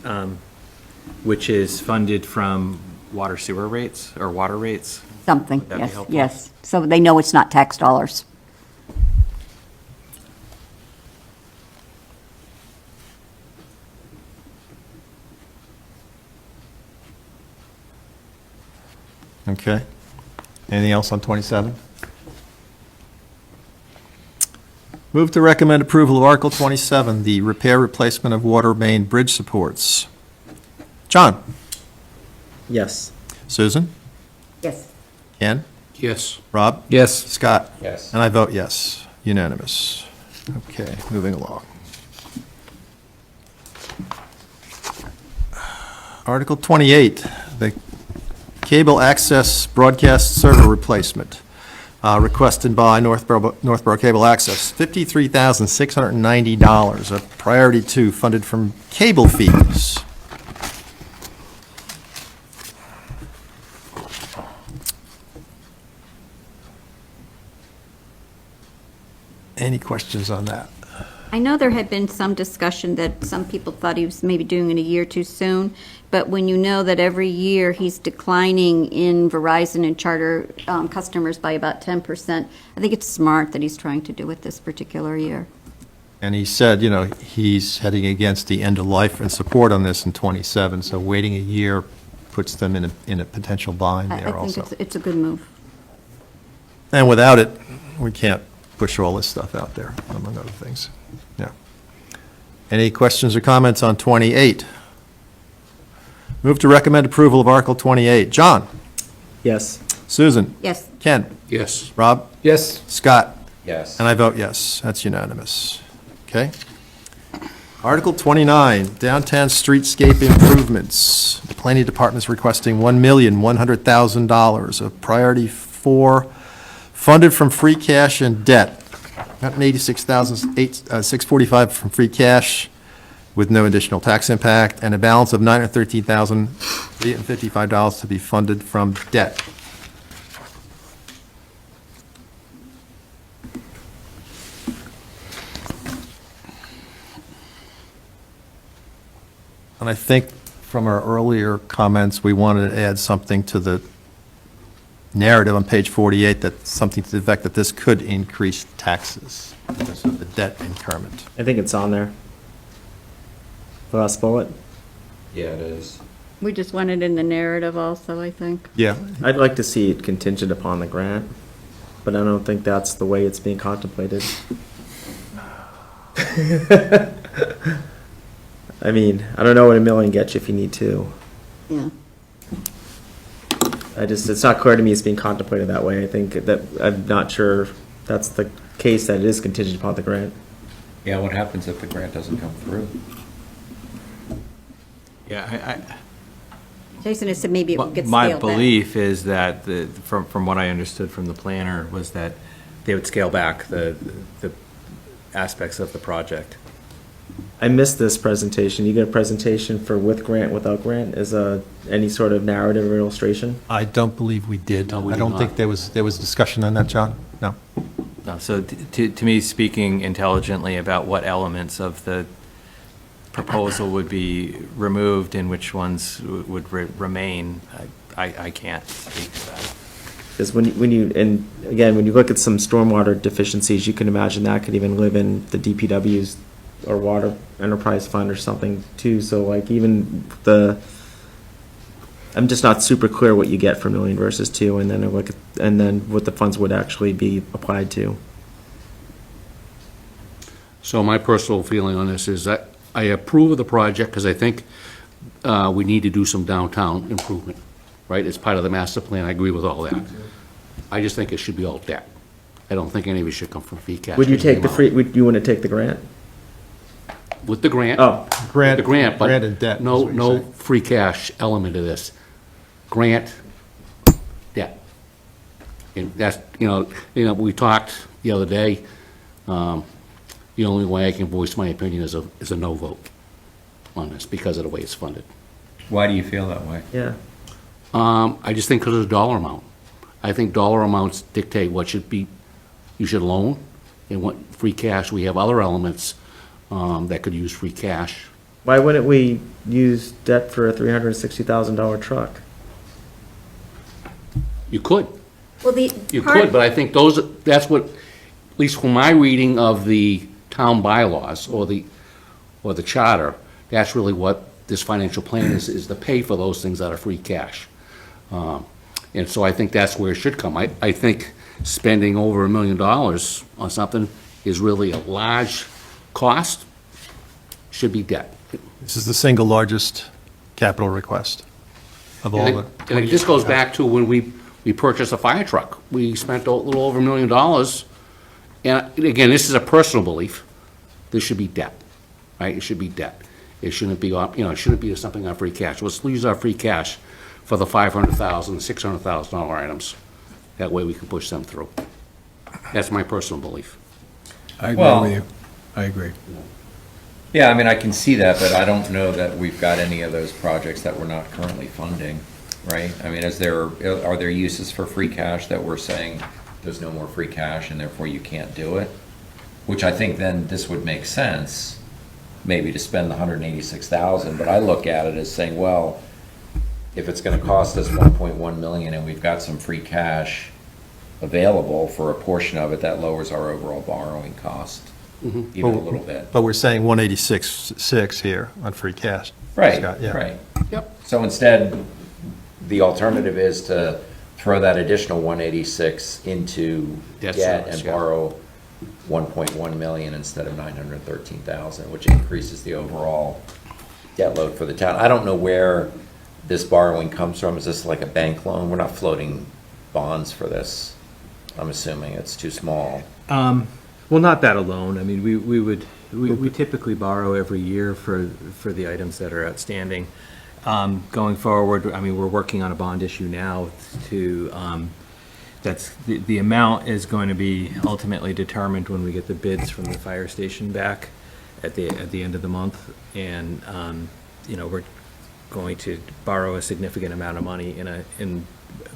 which is funded from water sewer rates or water rates, Something, that be yes, helpful? yes. So they know it's not tax dollars. Okay. Anything else on 27? Move to recommend approval of Article 27, the repair replacement of water main bridge supports. John? yes. Susan? Yes. Ken? Yes. Rob? Yes. Scott? Yes. And I vote yes, unanimous. Okay, moving along. Article 28, the cable access broadcast server replacement, requested by Northborough Cable Access, $53,690, a priority 2 funded from cable fees. Any questions on that? I know there had been some discussion that some people thought he was maybe doing it a year too soon, but when you know that every year he's declining in Verizon and Charter customers by about 10%, I think it's smart that he's trying to do it this particular year. And he said, you know, he's heading against the end of life and support on this in 27, so waiting a year puts them in a potential bind there I also. think it's a good move. And without it, we can't push all this stuff out there, among other things. Yeah. Any questions or comments on 28? Move to recommend approval of Article 28. John? Yes. Susan? Yes. Ken? Yes. Rob? Yes. Scott? Yes. And I vote yes. That's unanimous. Okay. Article 29, downtown streetscape improvements. The planning department is requesting $1,100,000 of priority 4 funded from free cash and debt. $186,645 from free cash with no additional tax impact, and a balance of $913,855 to be funded from debt. And I think from our earlier comments, we wanted to add something to the narrative on page 48 that something to the effect that this could increase taxes because of the debt incurment. I think it's on there. The last bullet. Yeah, it is. We just want it in the narrative also, I think. Yeah, I'd like to see it contingent upon the grant, but I don't think that's the way it's being contemplated. I mean, I don't know what $1 million gets you if you need two. Yeah. It's not clear to me it's being contemplated that way. I think that, I'm not sure that's the case, that it is contingent upon the grant. Yeah, what happens if the grant doesn't come through? Yeah, Jason has said maybe it would get my scaled back. belief is that, from what I understood from the planner, was that they would scale back the aspects of the project. I missed this presentation. You get a presentation for with grant, without grant, as any sort of narrative or illustration? I don't believe we did. No, we I did don't not. think there was discussion on that, John? No. No, so to me, speaking intelligently about what elements of the proposal would be removed and which ones would remain, I can't speak to that. Because when you, and again, when you look at some stormwater deficiencies, you can imagine that could even live in the DPW's or water enterprise fund or something too. So like even I'm just not super clear what you get for $1 million versus two, and then I look at, and then what the funds would actually be applied to. So my personal feeling on this is that I approve of the project because I think we need to do some downtown improvement, right? It's part of the master plan. I agree with all that. I just think it should be all debt. I don't think any of it should come from free cash. Would you take the amount. free, would you want to take the grant? With the grant. Oh, Grant, The grant, but grant and debt. is no, what you're no saying. free cash element of this. Grant, debt. And that's, we talked the other day, the only way I can voice my opinion is a no vote on this because of the way it's funded. Why do you feel that way? yeah. I just think because of the dollar amount. I think dollar amounts dictate what you should loan and what free cash. We have other elements that could use free cash. Why wouldn't we use debt for a $360,000 truck? You could. Well, You could, but I think that's what, at least from my reading of the town bylaws or the charter, that's really what this financial plan is to pay for those things out of free cash. And so I think that's where it should come. I think spending over $1 million on something is really a large cost, should be debt. This is the single largest capital request of all the. And it just goes back to when we purchased a fire truck. We spent a little over $1 million. And again, this is a personal belief. This should be debt, right? It should be debt. It shouldn't be, it shouldn't be something on free cash. Let's use our free cash for the $500,000, $600,000 items. That way we can push them through. That's my personal belief. I agree Well- with you. I agree. Yeah, I mean, I can see that, but I don't know that we've got any of those projects that we're not currently funding, right? I mean, are there uses for free cash that we're saying there's no more free cash and therefore you can't do it? Which I think then this would make sense, maybe to spend the $186,000, but I look at it as saying, well, if it's gonna cost us $1.1 million and we've got some free cash available for a portion of it, that lowers our overall borrowing cost, even a little bit. But we're saying 186.6 here on free cash. Right, Scott, yeah. right. Yep. So instead, the alternative is to throw that additional 186 into Debt debt service, and yeah. borrow 1.1 million instead of 913,000, which increases the overall debt load for the town. I don't know where this borrowing comes from. Is this like a bank loan? We're not floating bonds for this. I'm assuming it's too small. Well, not that alone. I mean, we typically borrow every year for the items that are outstanding. Going forward, I mean, we're working on a bond issue now that's, the amount is going to be ultimately determined when we get the bids from the fire station back at the end of the month. And, we're going to borrow a significant amount of money in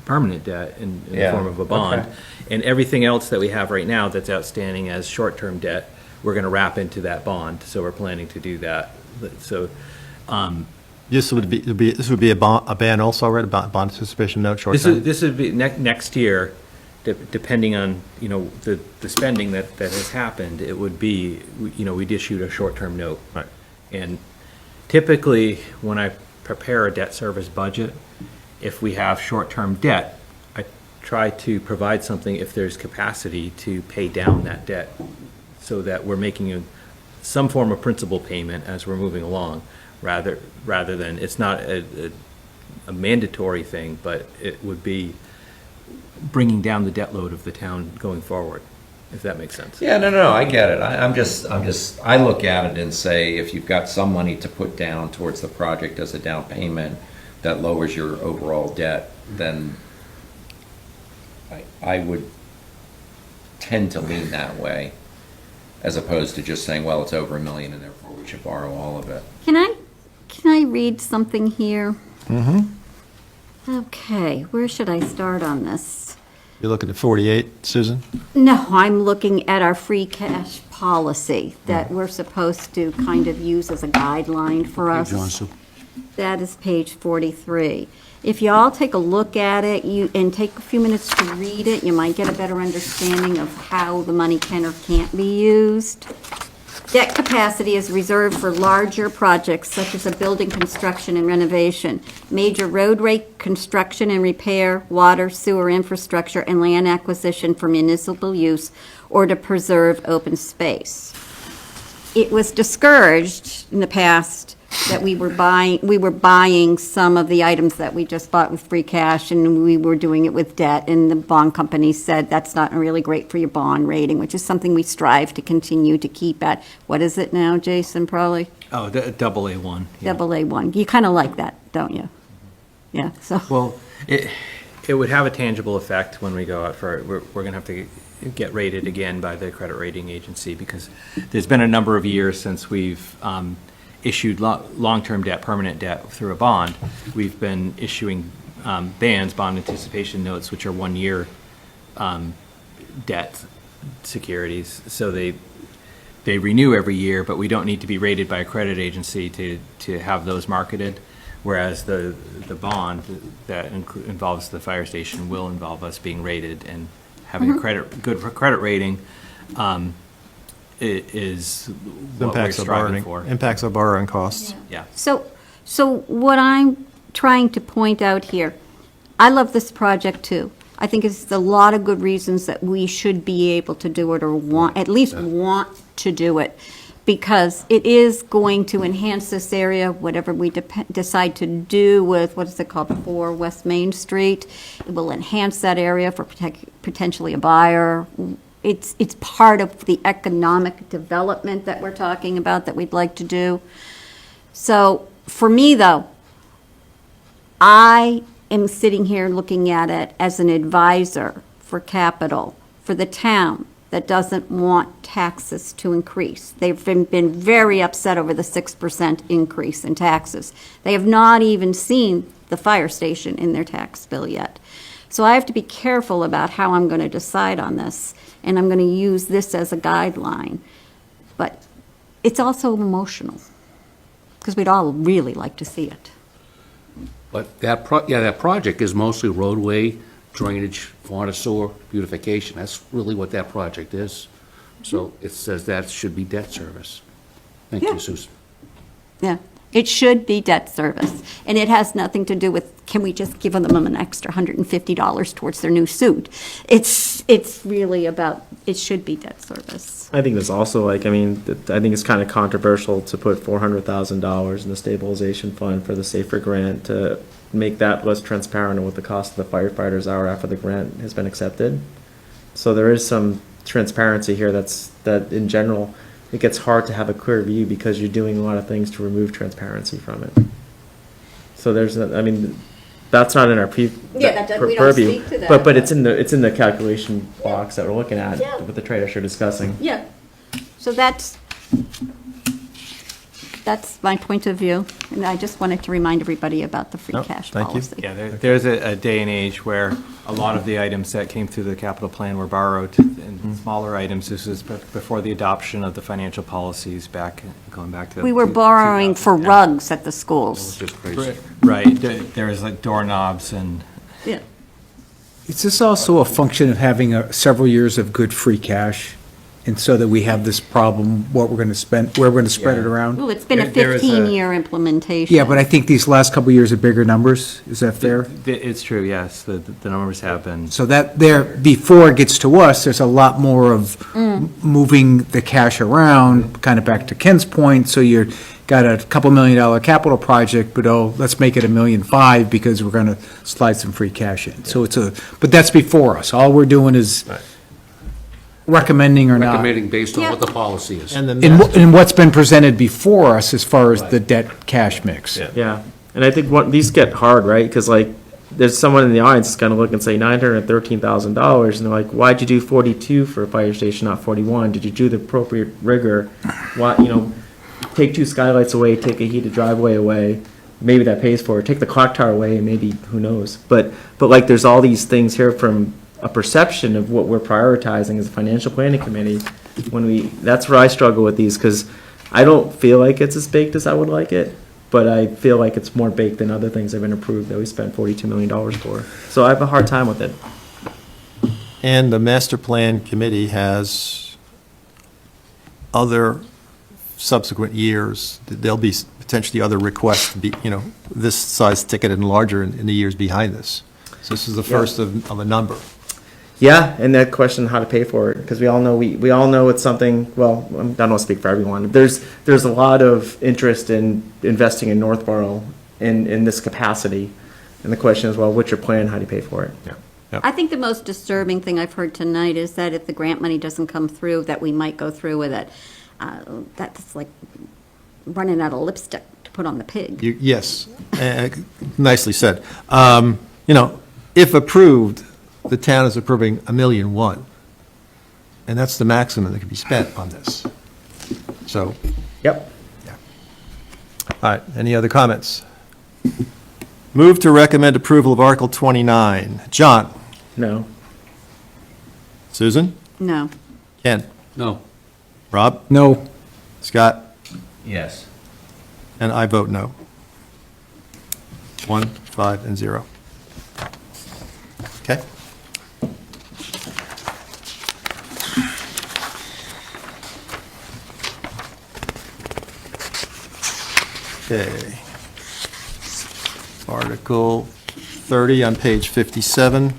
permanent debt in the Yeah, form of a bond. okay. And everything else that we have right now that's outstanding as short-term debt, we're going to wrap into that bond. So we're planning to do that. So This would be a ban also, right, bond anticipation note, short term? This would be next year, depending on, the spending that has happened, it would be, we'd issued a short-term note. Right. And typically, when I prepare a debt service budget, if we have short-term debt, I try to provide something if there's capacity to pay down that debt, so that we're making some form of principal payment as we're moving along, rather than, it's not a mandatory thing, but it would be bringing down the debt load of the town going forward, if that makes sense. Yeah, no, I get it. I'm just, I look at it and say, if you've got some money to put down towards the project as a down payment that lowers your overall debt, then I would tend to lean that way, as opposed to just saying, well, it's over $1 million and therefore we should borrow all of it. Can I read something here? Okay, where should I start on this? You're looking at 48, Susan? No, I'm looking at our free cash policy that we're supposed to kind of use as a guideline for us. John, Sue. That is page 43. If you all take a look at it and take a few minutes to read it, you might get a better understanding of how the money can or can't be used. Debt capacity is reserved for larger projects such as a building construction and renovation, major roadway construction and repair, water, sewer infrastructure, and land acquisition for municipal use or to preserve open space. It was discouraged in the past that we were buying some of the items that we just bought with free cash, and we were doing it with debt, and the bond company said that's not really great for your bond rating, which is something we strive to continue to keep at. What is it now, Jason, probably? Oh, double A1. yeah. Double A1. You kind of like that, don't you? Yeah, so, Well, it would have a tangible effect when we go out for, we're going to have to get rated again by the credit rating agency, because there's been a number of years since we've issued long-term debt, permanent debt through a bond. We've been issuing bonds, bond anticipation notes, which are one-year debt securities. So they renew every year, but we don't need to be rated by a credit agency to have those marketed. Whereas the bond that involves the fire station will involve us being rated and having a good credit rating. Is what we're Impacts our striving borrowing, for. impacts our borrowing costs. Yeah. so what I'm trying to point out here, I love this project too. I think it's a lot of good reasons that we should be able to do it, or at least want to do it, because it is going to enhance this area, whatever we decide to do with, what is it called, 4 West Main Street. It will enhance that area for potentially a buyer. It's part of the economic development that we're talking about that we'd like to do. So for me, though, I am sitting here looking at it as an advisor for capital, for the town that doesn't want taxes to increase. They've been very upset over the 6% increase in taxes. They have not even seen the fire station in their tax bill yet. So I have to be careful about how I'm going to decide on this, and I'm going to use this as a guideline. But it's also emotional, because we'd all really like to see it. But that project is mostly roadway, drainage, water, sewer, beautification. That's really what that project is. So it says that should be debt service. Thank Yeah. you, Susan. Yeah, it should be debt service, and it has nothing to do with, can we just give them an extra $150 towards their new suit? It's really about, it should be debt service. I think there's also I think it's kind of controversial to put $400,000 in the stabilization fund for the SAFER grant to make that less transparent on what the cost of the firefighters are after the grant has been accepted. So there is some transparency here that in general, it gets hard to have a clear view because you're doing a lot of things to remove transparency from it. So that's not in our Yeah, we don't purview, speak to that. but it's in the calculation box that we're looking at Yeah. with the trade-offs you're discussing. Yeah, so that's, that's my point of view, and I just wanted to remind everybody about the free No, cash thank you. policy. Yeah, there's a day and age where a lot of the items that came through the capital plan were borrowed, and smaller items. This was before the adoption of the financial policies going back to. We were borrowing for 2010. rugs at the It's schools. just crazy. Right, there was like doorknobs and. Yeah. Is this also a function of having several years of good free cash? And so that we have this problem, what we're going to spend, where we're going to spread it Yeah. around? Well, it's been a There is a- 15-year implementation. Yeah, but I think these last couple of years are bigger numbers. Is that fair? It's true, yes, the numbers have been. So that there, before it gets to us, there's a lot more of moving the cash around, kind of back to Ken's point. So you're got a couple $1 million capital project, but let's make it $1.5 million because we're going to slide some free cash in. So but that's before us. All we're doing is recommending or not. Recommending based on Yeah. what the policy is. And the In what's been presented before us as far as the debt cash mix. Yeah, and I think these get hard, right? Because like, there's someone in the audience that's gonna look and say $913,000, and they're like, why'd you do 42 for a fire station, not 41? Did you do the appropriate rigor? Why, take 2 skylights away, take a heated driveway away, maybe that pays for it. Take the clock tower away, and maybe, who knows? But like, there's all these things here from a perception of what we're prioritizing as a financial planning committee. That's where I struggle with these, because I don't feel like it's as baked as I would like it, but I feel like it's more baked than other things that have been approved that we spent $42 million for. So I have a hard time with it. And the master plan committee has other subsequent years, there'll be potentially other requests to be, this size ticket and larger in the years behind this. So this is the first of a number. Yeah, and that question, how to pay for it, because we all know it's something. Well, I don't want to speak for everyone. There's a lot of interest in investing in Northborough in this capacity, and the question is, well, what's your plan? How do you pay for it? I think the most disturbing thing I've heard tonight is that if the grant money doesn't come through, that we might go through with it. That's like running out of lipstick to put on the pig. Yes, nicely said. If approved, the town is approving $1.1 million, and that's the maximum that can be spent on this. So, Yep. all right, any other comments? Move to recommend approval of Article 29. John? No. Susan? No. Ken? No. Rob? No, Scott? Yes. And I vote no. 1, 5, and 0. Okay. Okay. Article 30 on page 57.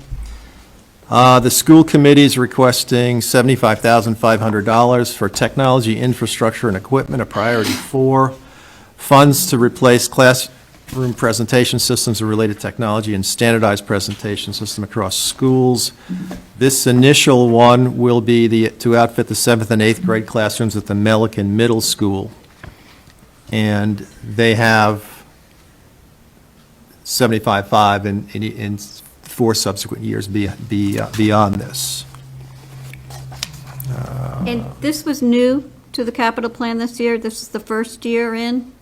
The school committee is requesting $75,500 for technology, infrastructure, and equipment, a priority 4. Funds to replace classroom presentation systems and related technology and standardized presentation system across schools. This initial one will be to outfit the 7th and 8th grade classrooms at the Melican Middle School. And they have 75.5 in 4 subsequent years beyond this. And this was new to the capital plan this year? This is the first year in?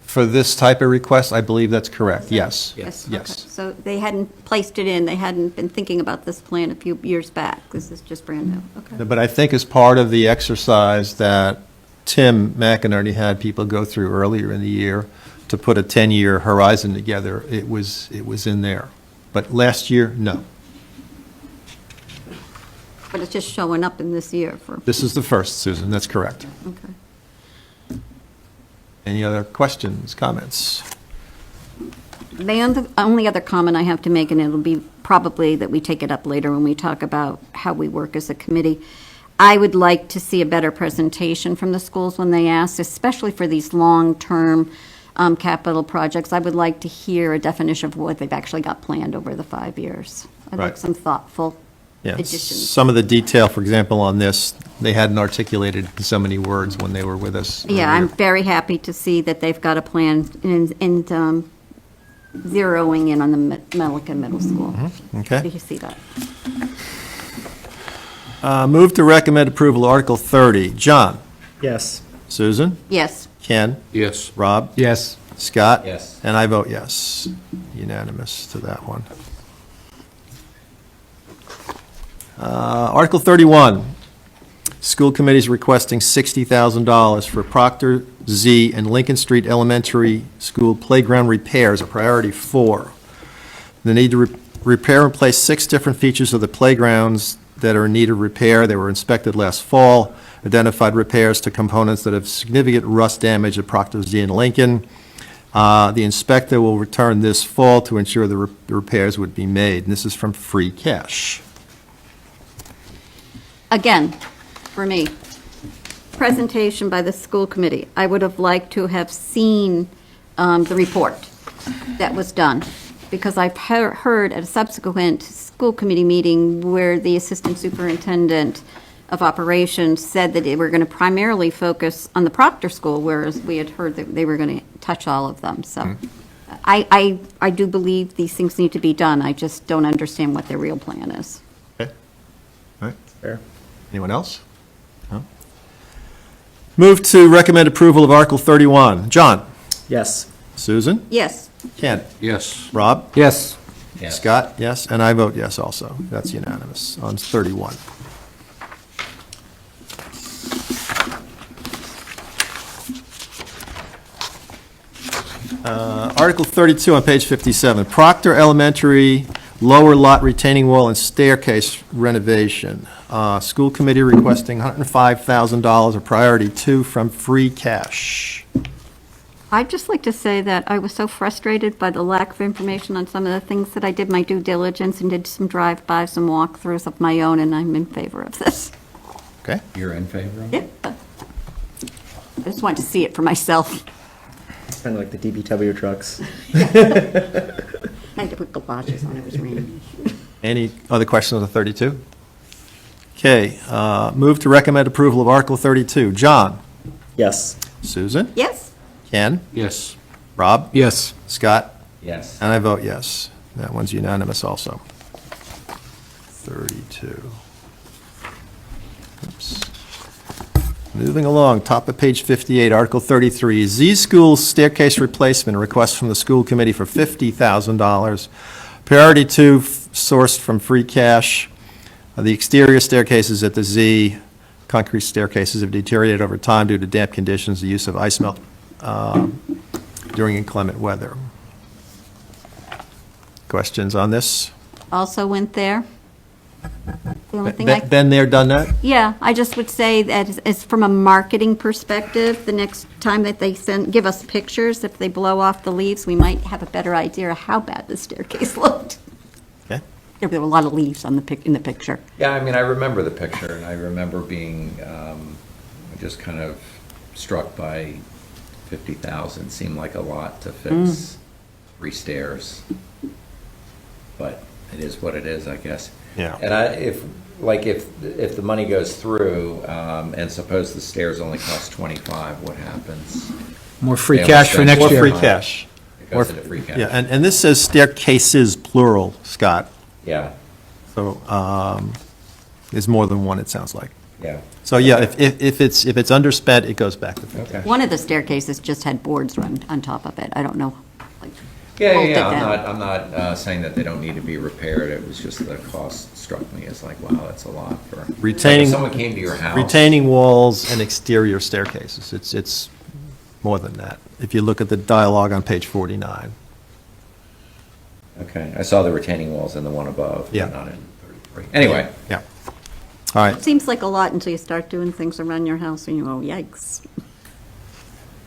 For this type of request, I believe that's correct, yes. Yes. Yes. Okay. So they hadn't placed it in, they hadn't been thinking about this plan a few years back. This is just brand new. Okay. But I think as part of the exercise that Tim McInerney had people go through earlier in the year to put a 10-year horizon together, it was in there. But last year, no. But it's just showing up in this year for, This is the first, Susan, that's correct. okay. Any other questions, comments? The only other comment I have to make, and it'll be probably that we take it up later when we talk about how we work as a committee, I would like to see a better presentation from the schools when they ask, especially for these long-term capital projects. I would like to hear a definition of what they've actually got planned over the 5 years. I'd like Right. some thoughtful Yeah, additions. some of the detail, for example, on this, they hadn't articulated in so many words when they were with us. Yeah, I'm earlier. very happy to see that they've got a plan and zeroing in on the Melican Middle School. Okay. Happy to see that. Move to recommend approval of Article 30. John? Yes. Susan? Yes. Ken, Yes. Rob, Yes. Scott? Yes. And I vote yes. Unanimous to that one. Article 31, school committees requesting $60,000 for Proctor Z and Lincoln Street Elementary School playground repairs, a priority 4. The need to repair and replace 6 different features of the playgrounds that are in need of repair. They were inspected last fall, identified repairs to components that have significant rust damage at Proctor Z and Lincoln. The inspector will return this fall to ensure the repairs would be made. And this is from free cash. Again, for me, presentation by the school committee. I would have liked to have seen the report that was done, because I've heard at a subsequent school committee meeting where the assistant superintendent of operations said that they were going to primarily focus on the Proctor School, whereas we had heard that they were going to touch all of them. So I do believe these things need to be done. I just don't understand what their real plan is. Okay. All right. Fair. Anyone else? No? Move to recommend approval of Article 31. John? Yes. Susan? Yes. Ken? Yes. Rob? Yes. Yes. Scott? Yes, and I vote yes also. That's unanimous on 31. Article 32 on page 57, Proctor Elementary lower lot retaining wall and staircase renovation. School committee requesting $105,000, a priority 2 from free cash. I'd just like to say that I was so frustrated by the lack of information on some of the things that I did my due diligence and did some drive-bys, some walkthroughs of my own, and I'm in favor of this. Okay? You're in favor of it? Yeah. I just wanted to see it for myself. Kind of like the DPW trucks. I had to put galoshes on, it was raining. Any other questions on 32? Okay, move to recommend approval of Article 32. John? Yes. Susan? Yes? Ken? Yes. Rob? Yes. Scott? Yes. And I vote yes. That one's unanimous also. 32. Oops. Moving along, top of page 58, Article 33, Z School staircase replacement, request from the school committee for $50,000. Priority 2 sourced from free cash. The exterior staircases at the Z, concrete staircases have deteriorated over time due to damp conditions, the use of ice melt during inclement weather. Questions on this? Also went there. The only thing I, Been there, done that? yeah, I just would say that as from a marketing perspective, the next time that they give us pictures, if they blow off the leaves, we might have a better idea of how bad the staircase looked. Okay. There were a lot of leaves on in the picture. Yeah, I mean, I remember the picture, and I remember being just kind of struck by 50,000. Seemed like a lot to fix 3 stairs. But it is what it is, I guess. Yeah. And if the money goes through, and suppose the stairs only cost 25, what happens? More free They cash for almost next More year. free cash. It goes into free cash. Yeah, and this says staircases plural, Scott. Yeah, So there's more than one, it sounds like. yeah. So yeah, if it's underspent, it goes back to free Okay. cash. One of the staircases just had boards run on top of it. I don't know. Like, Yeah, bolted yeah, down. I'm not saying that they don't need to be repaired. It was just the cost struck me as like, wow, that's a lot for. like if Retaining- someone came to your house. Retaining walls and exterior staircases, it's more than that. If you look at the dialogue on page 49. Okay, I saw the retaining walls in the one above, Yeah. but not in 33. Anyway, Yeah. All right. Seems like a lot until you start doing things around your house and you go, yikes.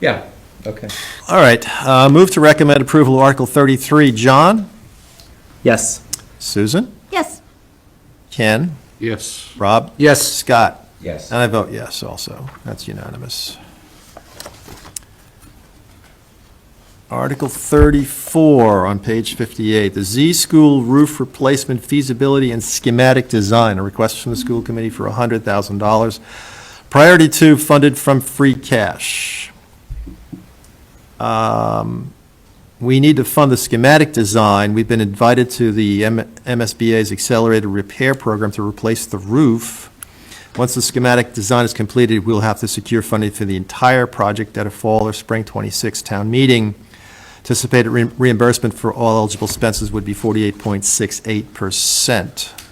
yeah, okay. All right, move to recommend approval of Article 33. John? Yes. Susan? Yes. Ken? Yes. Rob? Yes. Scott? Yes. And I vote yes also. That's unanimous. Article 34 on page 58, the Z School roof replacement feasibility and schematic design, a request from the school committee for $100,000. Priority 2 funded from free cash. We need to fund the schematic design. We've been invited to the MSBA's accelerated repair program to replace the roof. Once the schematic design is completed, we'll have to secure funding for the entire project at a fall or spring 26 town meeting. Anticipated reimbursement for all eligible expenses would be 48.68%.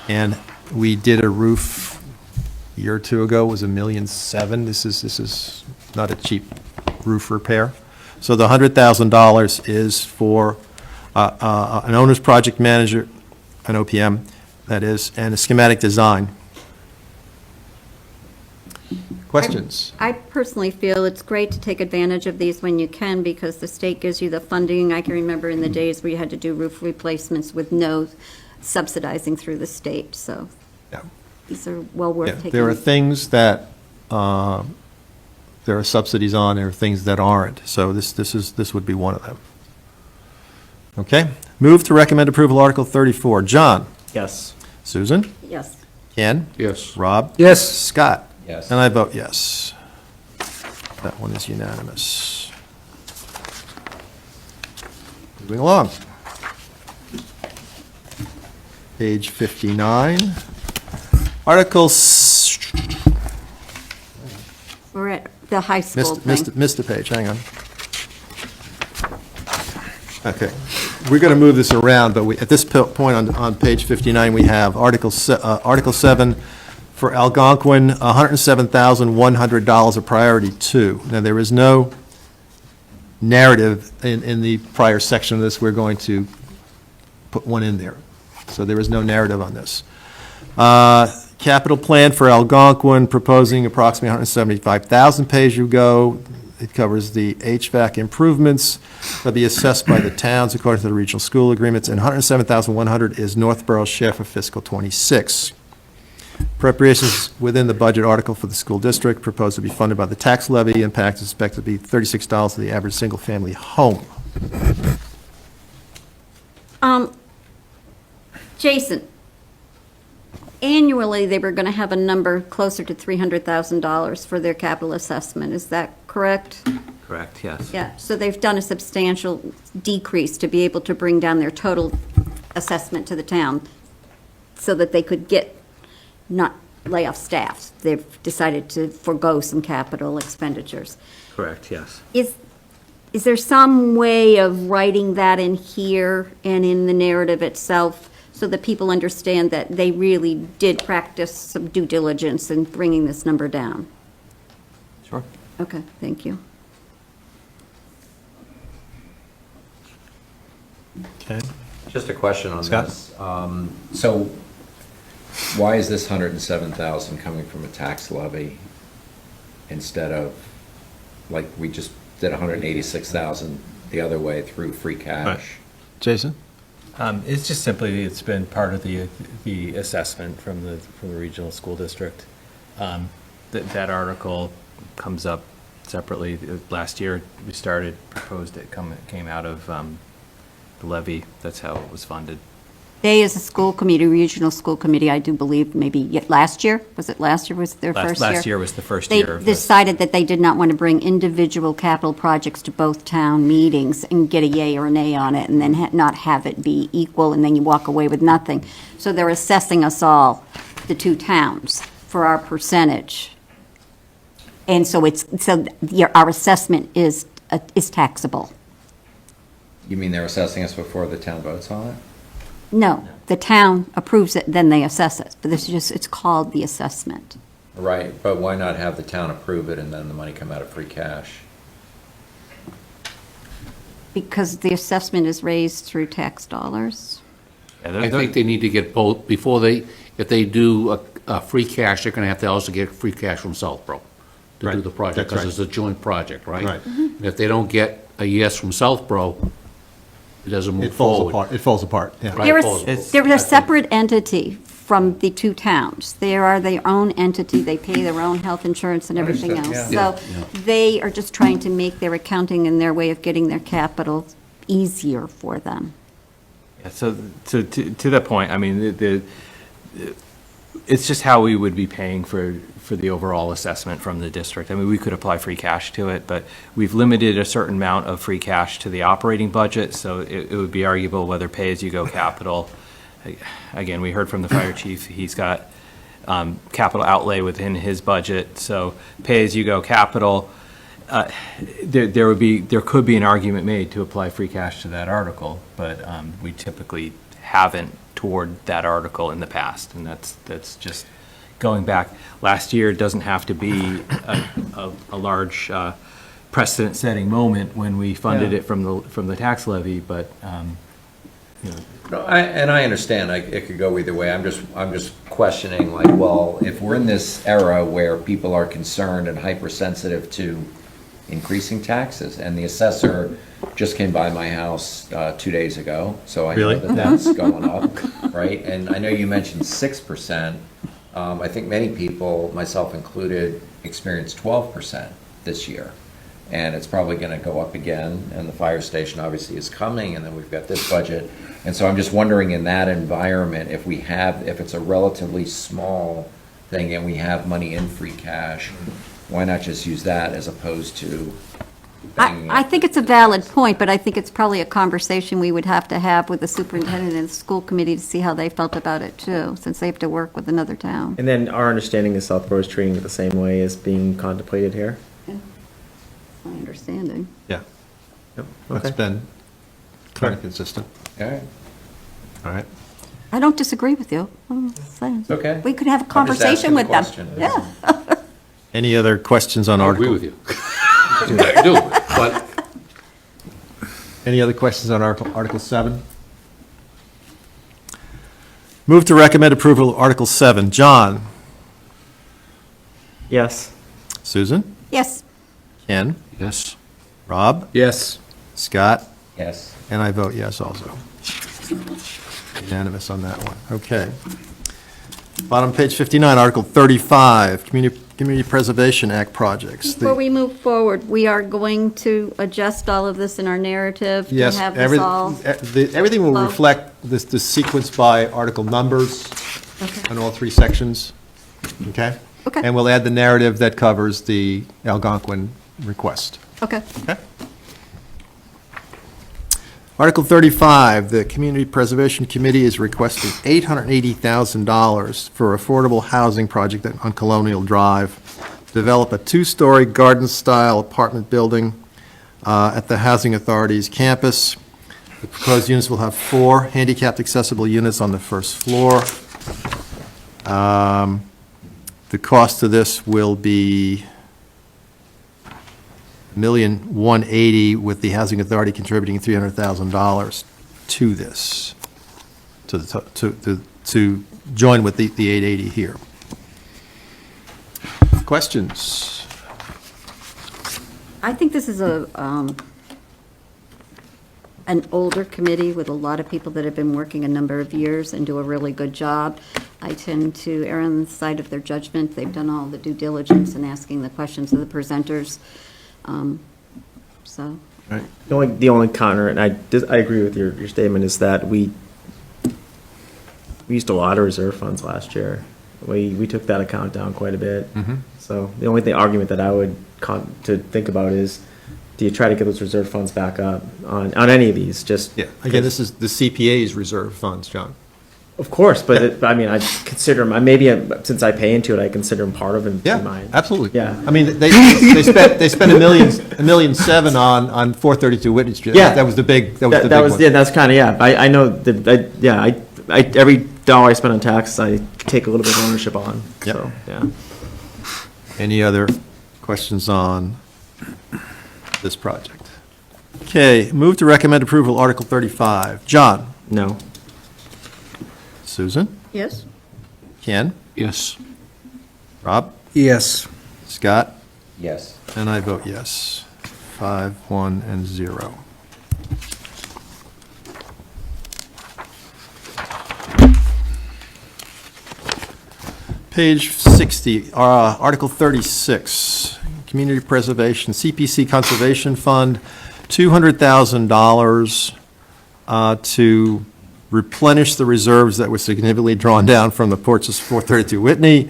And we did a roof a year or two ago, it was $1.7 million. This is not a cheap roof repair. So the $100,000 is for an owner's project manager, an OPM, that is, and a schematic design. Questions? I personally feel it's great to take advantage of these when you can, because the state gives you the funding. I can remember in the days where you had to do roof replacements with no subsidizing through the state, so Yeah. these are well worth Yeah, taking. there are things that there are subsidies on, there are things that aren't, so this would be one of them. Okay, move to recommend approval Article 34. John? Yes. Susan? Yes. Ken? Yes. Rob? Yes. Scott? Yes. And I vote yes. That one is unanimous. Moving along. Page 59. Articles, We're at the high school thing. missed a page, hang on. Okay, we're going to move this around, but at this point on page 59, we have Article 7 for Algonquin, $107,100 of priority 2. Now, there is no narrative in the prior section of this. We're going to put one in there. So there is no narrative on this. Capital plan for Algonquin, proposing approximately 175,000 pay-as-you-go. It covers the HVAC improvements that'll be assessed by the towns according to the regional school agreements, and 107,100 is Northborough's share for fiscal '26. Appropriations within the budget article for the school district proposed to be funded by the tax levy. Impact is expected to be $36 to the average single-family home. Jason, annually, they were going to have a number closer to $300,000 for their capital assessment. Is that correct? Correct, yes. Yeah, so they've done a substantial decrease to be able to bring down their total assessment to the town so that they could not lay off staff. They've decided to forego some capital expenditures. Correct, yes. Is there some way of writing that in here and in the narrative itself so that people understand that they really did practice some due diligence in bringing this number down? Sure. Okay, thank you. Okay. Just a question on Scott? this. So why is this 107,000 coming from a tax levy instead of, like, we just did 186,000 the other way through free cash? Jason? It's just simply, it's been part of the assessment from the regional school district. That article comes up separately. Last year, we proposed it, came out of the levy. That's how it was funded. They, as a school committee, regional school committee, I do believe, maybe last year? Was it last year was their first year? Last year was the first year of They this. decided that they did not want to bring individual capital projects to both town meetings and get a yay or a nay on it, and then not have it be equal, and then you walk away with nothing. So they're assessing us all, the two towns, for our percentage. And so our assessment is taxable. You mean they're assessing us before the town votes on it? No, the town approves it, then they assess it. But it's called the assessment. Right, but why not have the town approve it and then the money come out of free cash? Because the assessment is raised through tax dollars. I think they need to get both, if they do a free cash, they're gonna have to also get free cash from Southborough to do Right, the project, that's because right. it's a joint project, right? Right. And if they don't get a yes from Southborough, it doesn't move It falls forward. apart, it falls apart, yeah. Right. They're a separate entity from the two towns. They are their own entity, they pay their own health insurance and everything else. Yeah. So they are just trying to make their accounting and their way of getting their capital easier for them. Yeah, so to that point, I mean, it's just how we would be paying for the overall assessment from the district. I mean, we could apply free cash to it, but we've limited a certain amount of free cash to the operating budget, so it would be arguable whether pay-as-you-go capital. Again, we heard from the fire chief, he's got capital outlay within his budget, so pay-as-you-go capital, there could be an argument made to apply free cash to that article, but we typically haven't toward that article in the past, and that's just going back. Last year doesn't have to be a large precedent-setting moment when we funded it from the tax levy, but, you know, No, and I understand, it could go either way. I'm just questioning, like, well, if we're in this era where people are concerned and hypersensitive to increasing taxes, and the assessor just came by my house 2 days ago, so I know Really? that that's going up, right? And I know you mentioned 6%. I think many people, myself included, experienced 12% this year. And it's probably going to go up again, and the fire station obviously is coming, and then we've got this budget. And so I'm just wondering, in that environment, if it's a relatively small thing and we have money in free cash, why not just use that as opposed to banging I it? think it's a valid point, but I think it's probably a conversation we would have to have with the superintendent and the school committee to see how they felt about it too, since they have to work with another town. And then our understanding is Southborough is treating it the same way as being contemplated here? My understanding. Yeah, Yep. that's Okay. been kind of consistent. All right. All right. I don't disagree with you. I'm just saying. It's okay. We could have a I'm just asking conversation the with them. question. Yeah. Any other questions on I Article? agree with you. I do, but Any other questions on Article 7? Move to recommend approval of Article 7. John? Yes. Susan? Yes. Ken? yes. Rob? Yes. Scott? Yes. And I vote yes also. Unanimous on that one. Okay. Bottom page 59, Article 35, Community Preservation Act projects. Before we move forward, we are going to adjust all of this in our narrative to Yes, have this all. everything will flow. reflect the sequence by article numbers Okay. on all three sections, okay? Okay. And we'll add the narrative that covers the Algonquin request. Okay. Okay. Article 35, the Community Preservation Committee is requesting $880,000 for affordable housing project on Colonial Drive. Develop a two-story garden-style apartment building at the Housing Authority's campus. The proposed units will have 4 handicapped accessible units on the first floor. The cost of this will be $1,180,000, with the Housing Authority contributing $300,000 to this, to join with the 880 here. Questions? I think this is an older committee with a lot of people that have been working a number of years and do a really good job. I tend to err on the side of their judgment. They've done all the due diligence in asking the questions of the presenters. So, The only counter, and I agree with your statement, is that we used a lot of reserve funds last year. We took that account down quite a bit. So the only argument that I would to think about is, do you try to get those reserve funds back up on any of these? Just Yeah, again, this is the CPA's reserve funds, John. Of course, but I mean, I consider them. Maybe since I pay into it, I consider them part of it. Yeah, in mine. absolutely. Yeah. I mean, they spent $1.7 million on 432 Whitney Street. Yeah. That was the big, that was the big That was one. yeah. That's kind of yeah. I know I every dollar I spend on taxes, I take a little bit of ownership on. Yep. So yeah. Any other questions on this project? Okay, move to recommend approval, Article 35. John? No. Susan? yes? Ken? Yes. Rob? Yes. Scott? Yes. And I vote yes. 5, 1, and 0. Page 60, Article 36, Community Preservation, CPC Conservation Fund, $200,000 to replenish the reserves that were significantly drawn down from the Porches 432 Whitney.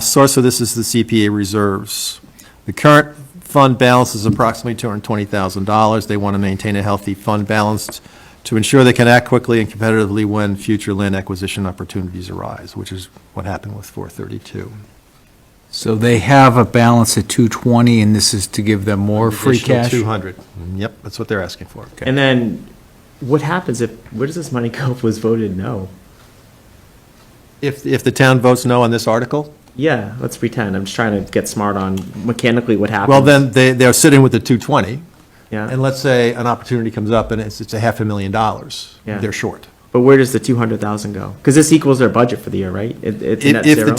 Source of this is the CPA reserves. The current fund balance is approximately $220,000. They want to maintain a healthy fund balance to ensure they can act quickly and competitively when future land acquisition opportunities arise, which is what happened with 432. So they have a balance at 220, and this is to give them more free Additional cash? 200. Yep, that's what they're asking for. And then, what happens where does this money go if it was voted no? If the town votes no on this article, Yeah, let's pretend. I'm just trying to get smart on mechanically what happens. well, then they're sitting with the 220. Yeah. And let's say an opportunity comes up and it's $500,000. Yeah. They're short. But where does the 200,000 go? Because this equals their budget for the year, right? It's net If zero?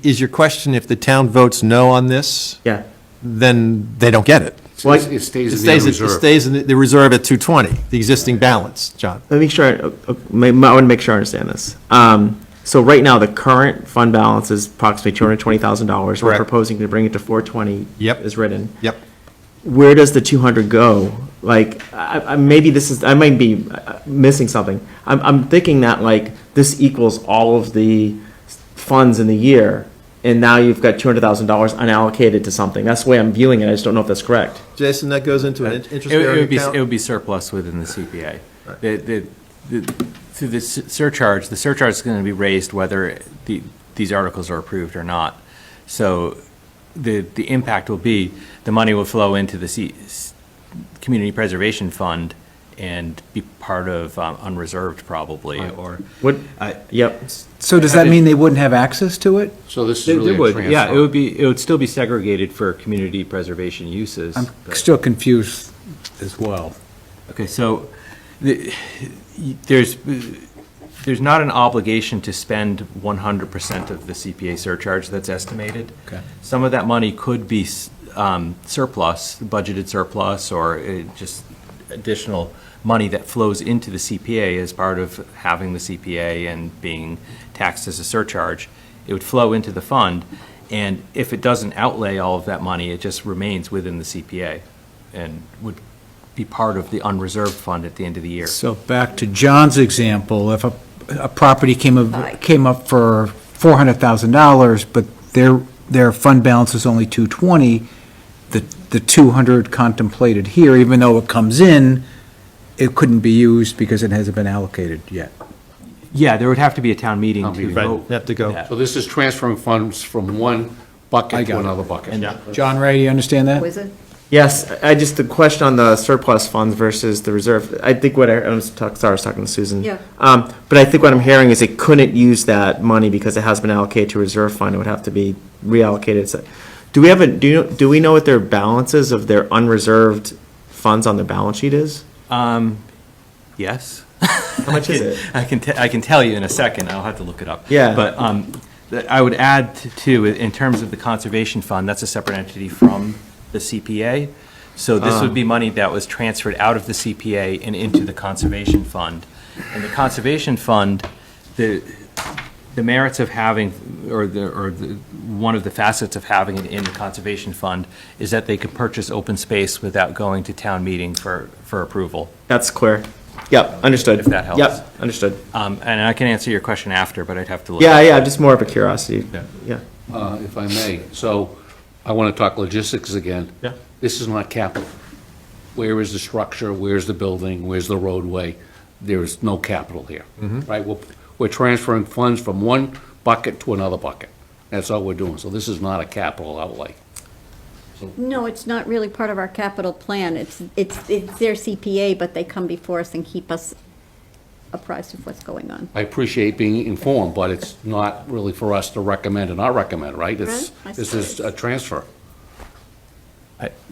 is your question, if the town votes no on this, Yeah. then they don't get it. Well, It stays It in the stays, it reserve. stays in the reserve at 220, the existing balance, John. Let me make sure, I want to make sure I understand this. So right now, the current fund balance is approximately $220,000. We're Correct. proposing to bring it to 420. Yep. As written. Yep. Where does the 200 go? Like, maybe I might be missing something. I'm thinking that like, this equals all of the funds in the year, and now you've got $200,000 unallocated to something. That's the way I'm viewing it. I just don't know if that's correct. Jason, that goes into an It interest-bearing would be, account? it would be surplus within the CPA. Through the surcharge is going to be raised whether these articles are approved or not. So the impact will be, the money will flow into the Community Preservation Fund and be part of unreserved probably, or. What, yep. So does that mean they wouldn't have access to it? So this is They really a would, transfer. yeah, it would still be segregated for community preservation uses. I'm but- still confused as well. Okay, so there's not an obligation to spend 100% of the CPA surcharge that's estimated. Okay. Some of that money could be surplus, budgeted surplus, or just additional money that flows into the CPA as part of having the CPA and being taxed as a surcharge. It would flow into the fund, and if it doesn't outlay all of that money, it just remains within the CPA and would be part of the unreserved fund at the end of the year. So back to John's example, if a property came up for $400,000, but their fund balance is only 220, the 200 contemplated here, even though it comes in, it couldn't be used because it hasn't been allocated yet. Yeah, there would have to be a town meeting Town to meeting. Right, vote. you have to go. that. So this is transferring funds from one I bucket got to it. another bucket. John Ray, do you understand that? Was it? Yes, the question on the surplus funds versus the reserve, I think what I was talking to Susan. Yeah. But I think what I'm hearing is it couldn't use that money because it has been allocated to a reserve fund. It would have to be reallocated. So, do we know what their balances of their unreserved funds on their balance sheet is? Yes. How much is it? I can tell you in a second, I'll have to look it up. Yeah. But I would add to, in terms of the conservation fund, that's a separate entity from the CPA. So this would be money that was transferred out of the CPA and into the conservation fund. And the conservation fund, the merits of having, one of the facets of having it in the conservation fund is that they could purchase open space without going to town meeting for approval. That's clear. Yep, understood. If that helps. Yep, understood. And I can answer your question after, but I'd have to look. Yeah, just more of a curiosity. Yeah. If I may, so I want to talk logistics again. Yeah. This is not capital. Where is the structure, where's the building, where's the roadway? There is no capital here, right? We're transferring funds from one bucket to another bucket. That's all we're doing, so this is not a capital outlay. No, it's not really part of our capital plan. It's their CPA, but they come before us and keep us apprised of what's going on. I appreciate being informed, but it's not really for us to recommend or not recommend, right? It's, Right, I this is suppose. a transfer.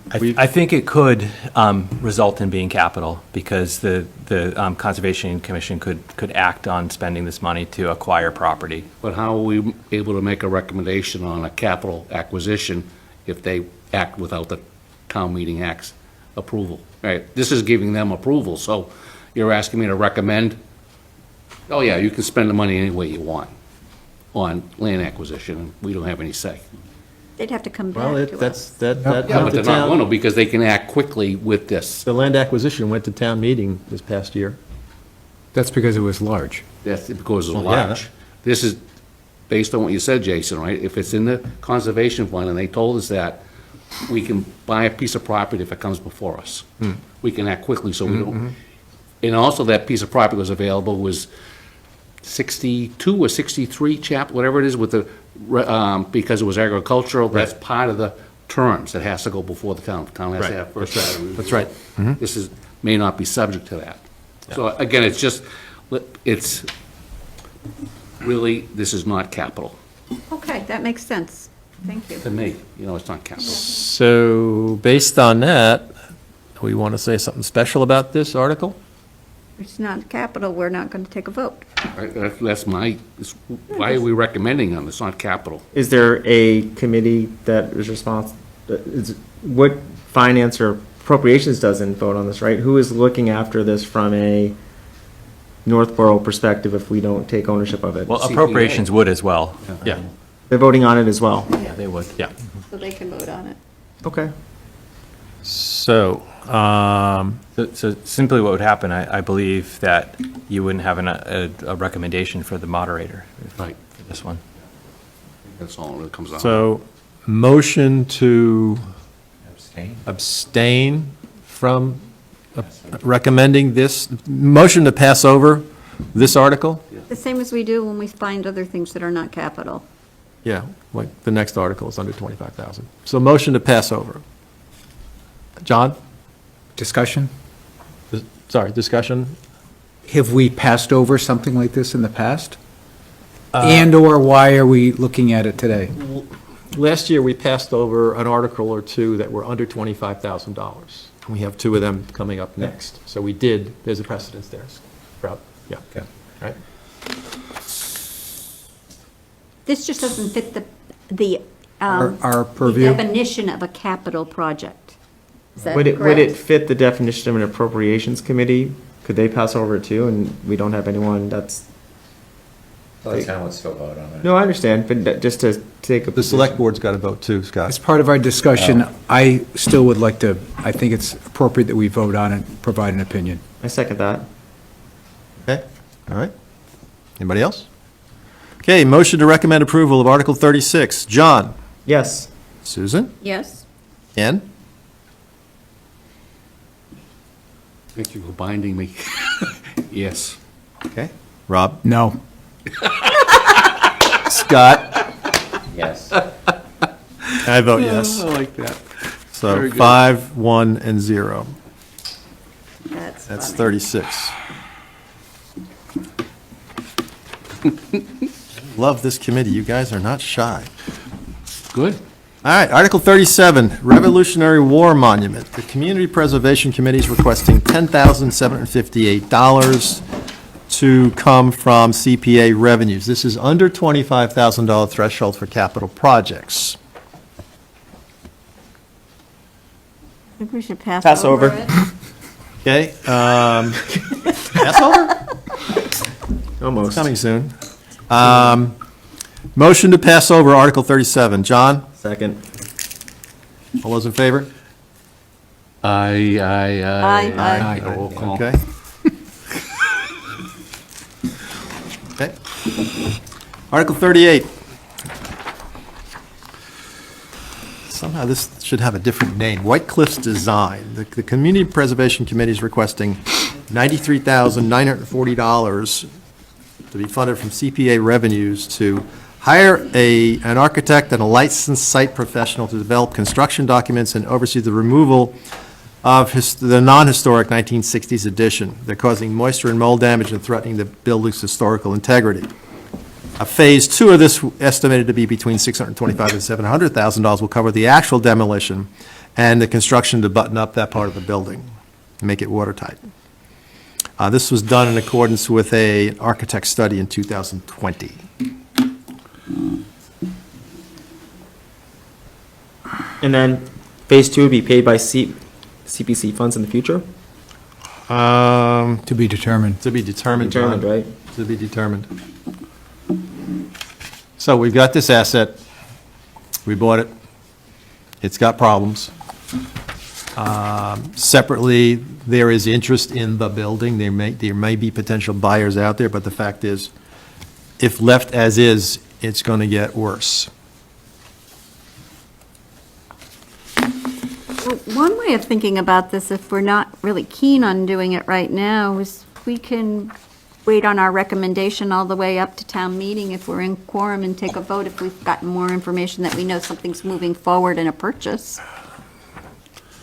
I think it could result in being capital, because the Conservation Commission could act on spending this money to acquire property. But how are we able to make a recommendation on a capital acquisition if they act without the town meeting act's approval? Right, this is giving them approval, so you're asking me to recommend, oh yeah, you can spend the money any way you want on land acquisition, and we don't have any say. They'd have to come Well, back to us. that Yeah, went but to they're not going to, town. because they can act quickly with this. The land acquisition went to town meeting this past year. That's because it was large. That's because it's Well, yeah. large. This is based on what you said, Jason, right? If it's in the conservation fund, and they told us that, we can buy a piece of property if it comes before us. We can act quickly, so we don't, And also that piece of property was available was 62 or 63 Chap, whatever it is with the, because it was agricultural, that's part of the terms that has to go before the town. The town has to have first right of review. That's right. This is, may not be subject to that. So again, it's just, it's, really, this is not capital. Okay, that makes sense. Thank you. To me, it's not capital. So, based on that, we want to say something special about this article? It's not capital, we're not going to take a vote. Right, that's why are we recommending them? It's not capital. Is there a committee that is responsible, what finance or appropriations doesn't vote on this, right? Who is looking after this from a Northborough perspective if we don't take ownership of it? Well, CPA. appropriations would as well. Yeah. They're voting on it as well. Yeah, they would. Yeah. So they can vote on it. Okay. So, So simply what would happen, I believe that you wouldn't have a recommendation for the moderator Right, for this one. that's all it really comes down to. so, motion to Abstain? abstain from recommending this, motion to pass over this article? The same as we do when we find other things that are not capital. Yeah, like the next article is under 25,000. So motion to pass over. John? Discussion? Sorry, discussion? Have we passed over something like this in the past? And/or why are we looking at it today? Last year, we passed over an article or two that were under $25,000. We have two of them coming up next. So we did, there's a precedence there. Sprout, yeah. Okay. Right? This just doesn't fit the Our the purview? definition of a capital project. Is that Would it correct? fit the definition of an appropriations committee? Could they pass over it too, and we don't have anyone that's, The town would still vote on it. no, I understand, but just to take a. The select board's got to vote too, Scott. As part of our discussion, I still would like to, I think it's appropriate that we vote on it, provide an opinion. I second that. Okay, all right. Anybody else? Okay, motion to recommend approval of Article 36. John? Yes. Susan? Yes. Ken? Thank you for binding me. Yes. Okay. Rob? No. Scott? Yes. I vote yes. I like that. So Very good. 5, 1, and 0. That's That's funny. 36. Love this committee. You guys are not shy. Good. All right, Article 37, Revolutionary War Monument. The Community Preservation Committee is requesting $10,758 to come from CPA revenues. This is under $25,000 threshold for capital projects. I think we should pass Pass over. it. Okay? Pass over? Almost. Coming soon. Motion to pass over Article 37. John? Second. All those in favor? Aye. Aye. Roll call. Okay. Okay. Article 38. Somehow this should have a different name. White Cliffs Design. The Community Preservation Committee is requesting $93,940 to be funded from CPA revenues to hire an architect and a licensed site professional to develop construction documents and oversee the removal of the non-historic 1960s addition. They're causing moisture and mold damage and threatening the building's historical integrity. Phase 2 of this, estimated to be between $625,000 and $700,000, will cover the actual demolition and the construction to button up that part of the building, make it watertight. This was done in accordance with an architect study in 2020. And then phase 2 would be paid by CPC funds in the future? To be determined. To be determined, John. Determined, right? To be determined. So we've got this asset. We bought it. It's got problems. Separately, there is interest in the building. There may be potential buyers out there, but the fact is, if left as is, it's going to get worse. Well, one way of thinking about this, if we're not really keen on doing it right now, is we can wait on our recommendation all the way up to town meeting if we're in quorum and take a vote if we've gotten more information that we know something's moving forward in a purchase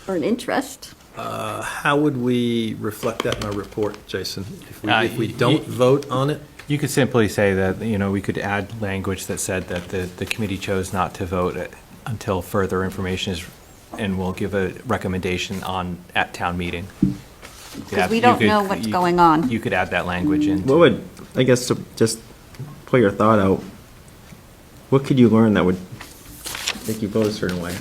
or an interest. How would we reflect that in our report, Jason? If we y- don't y- vote on it? You could simply say that, we could add language that said that the committee chose not to vote until further information is, and will give a recommendation at town meeting. Because we don't know what's going on. You could add that language in. What would, I guess, to just put your thought out, what could you learn that would make you vote a certain way?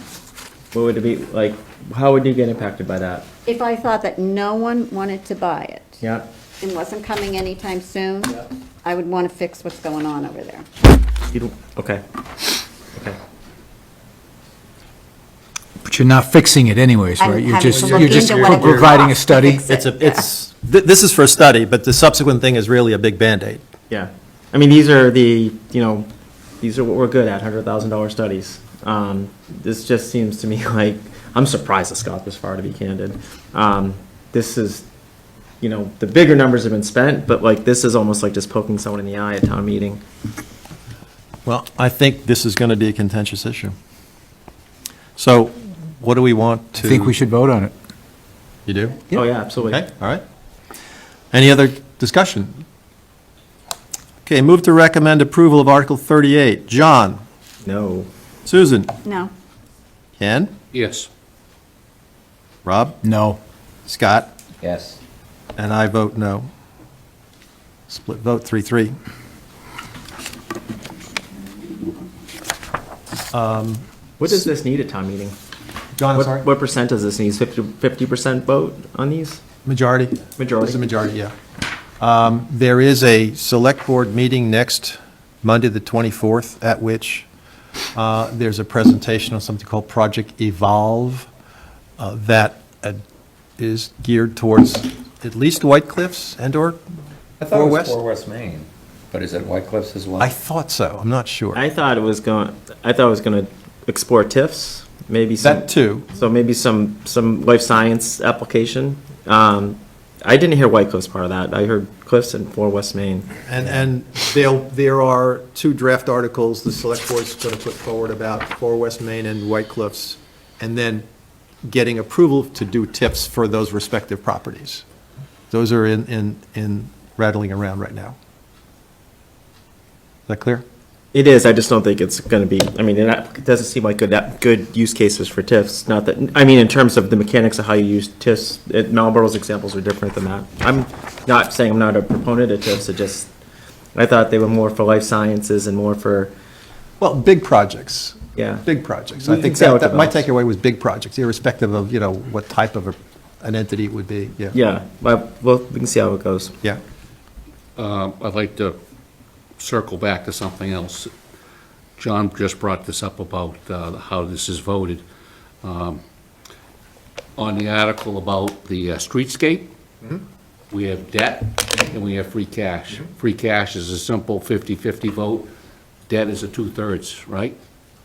What would it be, like, how would you get impacted by that? If I thought that no one wanted to buy it Yeah, and wasn't coming anytime soon, I would want to fix what's going on over there. you don't, okay. Okay. But you're not fixing it anyways, I'm right? You're having just, to look you're just into what it would providing a cost to study? fix it. This is for a study, but the subsequent thing is really a big Band-Aid. Yeah. I mean, these are these are what we're good at, $100,000 studies. This just seems to me like, I'm surprised it's got this far, to be candid. This is, the bigger numbers have been spent, but like, this is almost like just poking someone in the eye at town meeting. Well, I think this is going to be a contentious issue. So what do we want to? I think we should vote on it. You do? Oh, yeah, absolutely. Okay, all right. Any other discussion? Okay, move to recommend approval of Article 38. John? No. Susan? No. Ken? Yes. Rob? No. Scott? Yes. And I vote no. Split vote, 3-3. What does this need at town meeting? John, What percent does this need? 50% vote on these? Majority. Majority. It's a majority, yeah. There is a select board meeting next Monday, the 24th, at which there's a presentation on something called Project Evolve that is geared towards at least White Cliffs and/or I thought Four it was West? Four West Main, but is it White Cliffs as well? I thought so, I'm not sure. I thought it was going to explore TIFs, maybe some. That too. So maybe some life science application. I didn't hear White Cliffs part of that. I heard Cliffs and Four West Main. And there are two draft articles the select board's going to put forward about Four West Main and White Cliffs, and then getting approval to do TIFs for those respective properties. Those are in rattling around right now. Is that clear? It is. I just don't think it's going to be. I mean, it doesn't seem like good use cases for TIFs. Not that. I mean, in terms of the mechanics of how you use TIFs, Marlboro's examples are different than that. I'm not saying I'm not a proponent of TIFs. It just, I thought they were more for life sciences and more for. Well, big projects. Yeah. Big projects. We I can think see how it that my develops. takeaway was big projects, irrespective of, what type of an entity it would be, yeah. Yeah. Well, we can see how it goes. Yeah. I'd like to circle back to something else. John just brought this up about how this is voted. On the article about the streetscape, we have debt and we have free cash. Free cash is a simple 50-50 vote. Debt is a 2/3, right?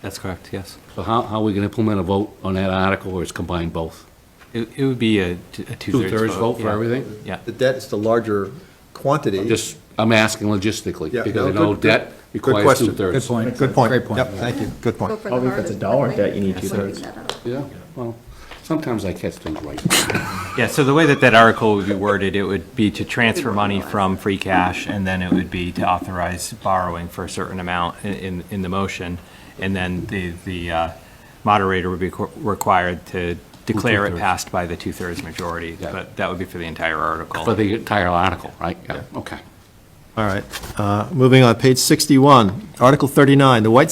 That's correct, yes. So how are we going to implement a vote on that article, or it's combined both? It would be a two-thirds Two-thirds vote for yeah. everything? Yeah. The debt is the larger quantity. Just, I'm asking logistically, Yeah, because I no, know good- debt good requires question. two-thirds. Good point. Good point. Great point. Yep, thank you, good Go point. for the Probably if it's a hardest dollar one, debt, you need right? two-thirds. Working that out. Yeah, well, sometimes I catch things right. Yeah, so the way that article would be worded, it would be to transfer money from free cash, and then it would be to authorize borrowing for a certain amount in the motion. And then the moderator would be required to declare it two-thirds. passed by the two-thirds majority. Yeah. But that would be for the entire article. For the entire article, right? Yeah, okay. All right, moving on, page 61, Article 39, the White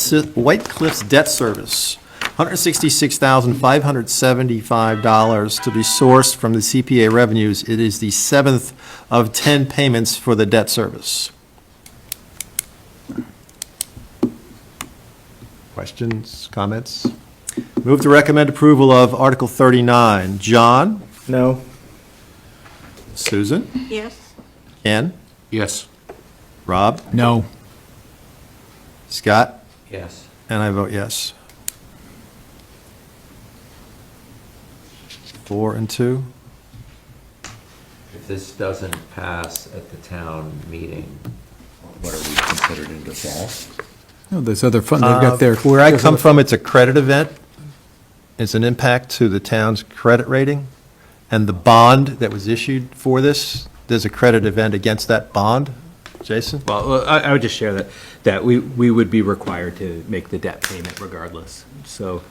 Cliffs Debt Service, $166,575 to be sourced from the CPA revenues. It is the 7th of 10 payments for the debt service. Questions, comments? Move to recommend approval of Article 39. John? No. Susan? Yes. Ken? Yes. Rob? No. Scott? Yes. And I vote yes. 4 and 2. if this doesn't pass at the town meeting, what are we considered in default? Oh, there's other fun, they've got their. Where I come from, it's a credit event. It's an impact to the town's credit rating. And the bond that was issued for this, there's a credit event against that bond. Jason? Well, I would just share that we would be required to make the debt payment regardless. So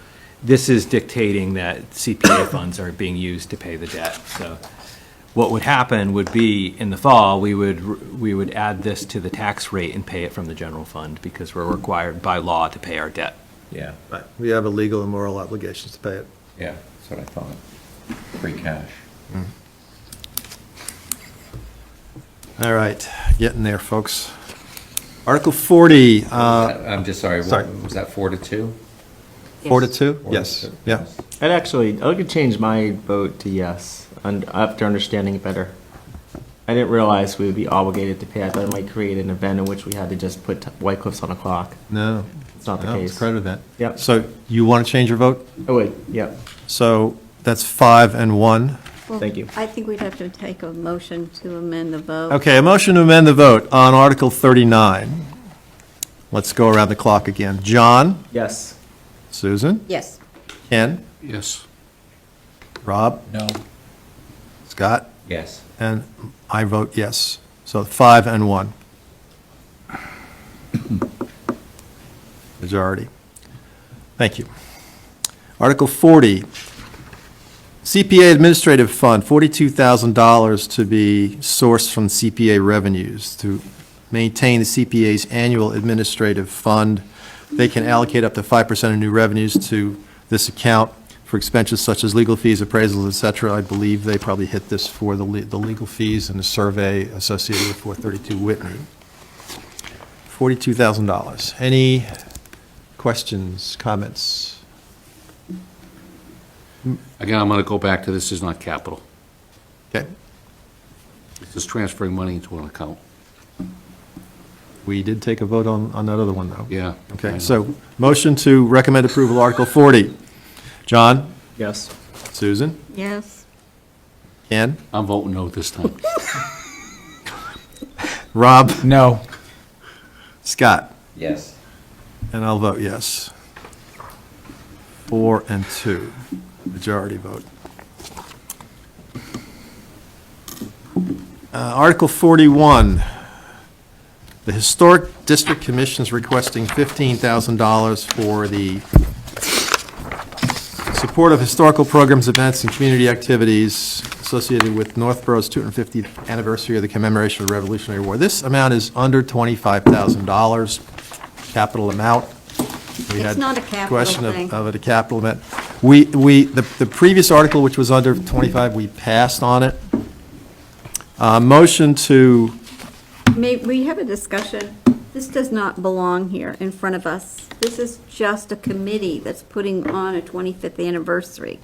this is dictating that CPA funds are being used to pay the debt. So what would happen would be, in the fall, we would add this to the tax rate and pay it from the general fund because we're required by law to pay our debt. Yeah, Right. We have a legal and moral obligations to pay it. yeah, that's what I thought. Free cash. All right, getting there, folks. Article 40, I'm just sorry, sorry. was that 4-2? 4-2? 4 Yes, to 2? yeah. Yes. I could change my vote to yes, after understanding it better. I didn't realize we would be obligated to pay. I thought it might create an event in which we had to just put White Cliffs on a clock. No. It's not the No, it's case. a credit event. Yep. So you want to change your vote? I would, yep. So that's 5 and 1. Well, Thank you. I think we'd have to take a motion to amend the vote. Okay, a motion to amend the vote on Article 39. Let's go around the clock again. John? Yes. Susan? Yes. Ken? Yes. Rob? No. Scott? Yes. And I vote yes. So 5 and 1. Majority. Thank you. Article 40, CPA Administrative Fund, $42,000 to be sourced from CPA revenues to maintain the CPA's annual administrative fund. They can allocate up to 5% of new revenues to this account for expenses such as legal fees, appraisals, et cetera. I believe they probably hit this for the legal fees and the survey associated with 432 Whitney. $42,000. Any questions, comments? Again, I'm going to go back to this is not capital. Okay, It's just transferring money into an account. we did take a vote on that other one, though. Yeah. I Okay, know. so motion to recommend approval, Article 40. John? Yes. Susan? Yes. Ken? I'm voting no this time. Rob? No. Scott? Yes. And I'll vote yes. 4 and 2, majority vote. Article 41, the Historic District Commission is requesting $15,000 for the support of historical programs, events, and community activities associated with Northborough's 250th anniversary of the commemoration of the Revolutionary War. This amount is under $25,000, capital amount. We It's had not a capital question thing. of it a capital event. The previous article, which was under 25, we passed on it. Motion to, May we have a discussion? This does not belong here in front of us. This is just a committee that's putting on a 25th anniversary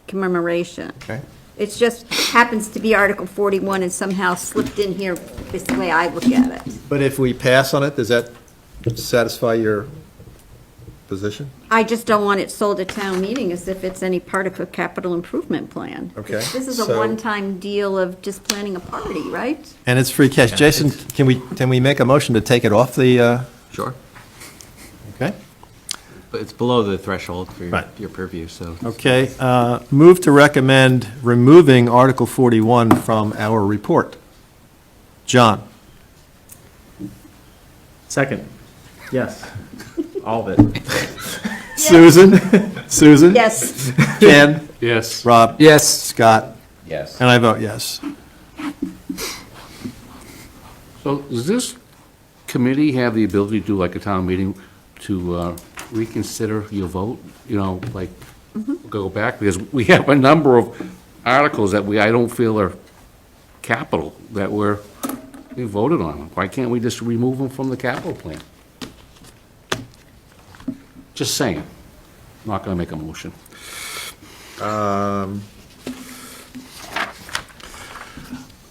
commemoration. okay, It just happens to be Article 41 and somehow slipped in here this way I look at it. but if we pass on it, does that satisfy your position? I just don't want it sold at town meeting as if it's any part of a capital improvement plan. Okay, This is a so- one-time deal of just planning a party, right? And it's free cash. Jason, can we make a motion to take it off the, Sure. okay? But it's below the threshold for Right. your purview, so. Okay, move to recommend removing Article 41 from our report. John? Second. Yes. All of it. Susan? Susan? Yes. Ken? Yes. Rob? Yes. Scott? Yes. And I vote yes. So does this committee have the ability to do like a town meeting to reconsider your vote? You know, like, go back? Because we have a number of articles that I don't feel are capital, that we voted on. Why can't we just remove them from the capital plan? Just saying. Not going to make a motion.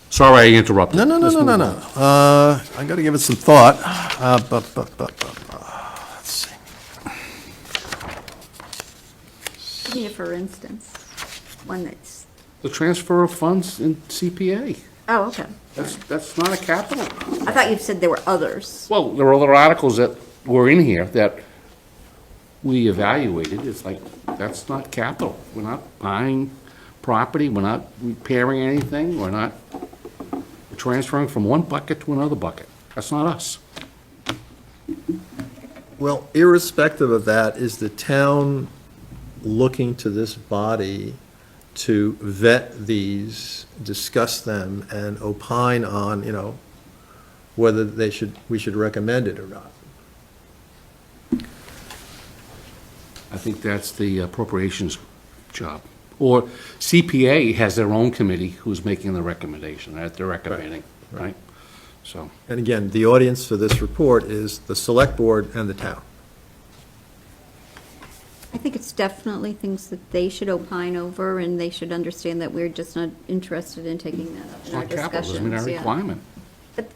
Sorry I interrupted. No. Let's move on. I got to give it some thought. Let's see. Give me a for instance, one that's The transfer of funds in CPA. Oh, okay. That's not a capital. I thought you said there were others. Well, there are other articles that were in here that we evaluated. It's like, that's not capital. We're not buying property, we're not repairing anything, we're transferring from one bucket to another bucket. That's not us. Well, irrespective of that, is the town looking to this body to vet these, discuss them, and opine on, whether we should recommend it or not? I think that's the appropriations job. Or CPA has their own committee who's making the recommendation, that they're recommending, right? So, And again, the audience for this report is the select board and the town. I think it's definitely things that they should opine over, and they should understand that we're just not interested in taking that up it's in our not capital, doesn't mean our discussions. Yeah. requirement. But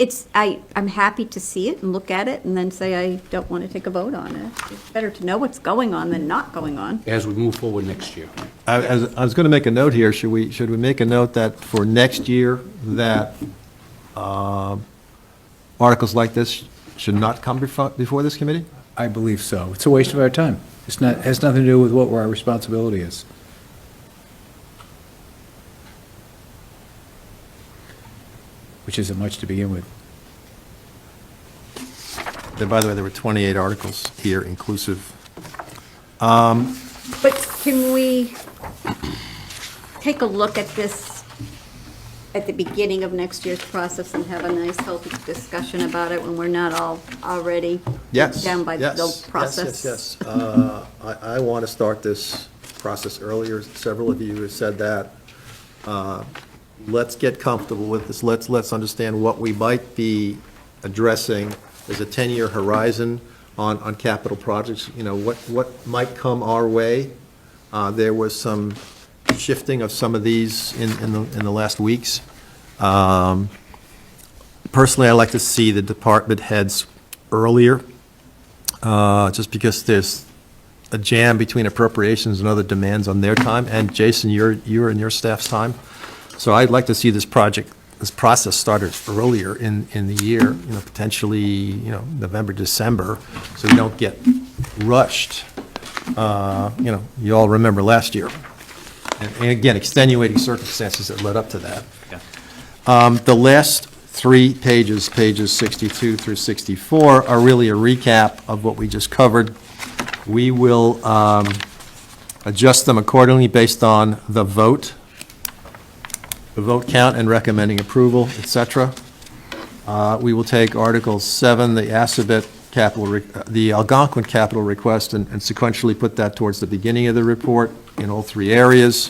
I'm happy to see it and look at it and then say I don't want to take a vote on it. It's better to know what's going on than not going on. As we move forward next year. I was going to make a note here, should we make a note that for next year, that articles like this should not come before this committee? I believe so. It's a waste of our time. Has nothing to do with what our responsibility is. Which isn't much to begin with. Then, by the way, there were 28 articles here inclusive. But can we take a look at this at the beginning of next year's process and have a nice, healthy discussion about it when we're not all already Yes. down by the yes, process? Yes. I want to start this process earlier. Several of you have said that. Let's get comfortable with this. Let's understand what we might be addressing. There's a 10-year horizon on capital projects. What might come our way. There was some shifting of some of these in the last weeks. Personally, I like to see the department heads earlier, just because there's a jam between appropriations and other demands on their time, and Jason, you're in your staff's time. So I'd like to see this process started earlier in the year, potentially, November, December, so we don't get rushed. You all remember last year. And again, extenuating circumstances that led up to that. The last 3 pages, pages 62 through 64, are really a recap of what we just covered. We will adjust them accordingly based on the vote count and recommending approval, et cetera. We will take Article 7, the Assabet the Algonquin capital request, and sequentially put that towards the beginning of the report in all 3 areas.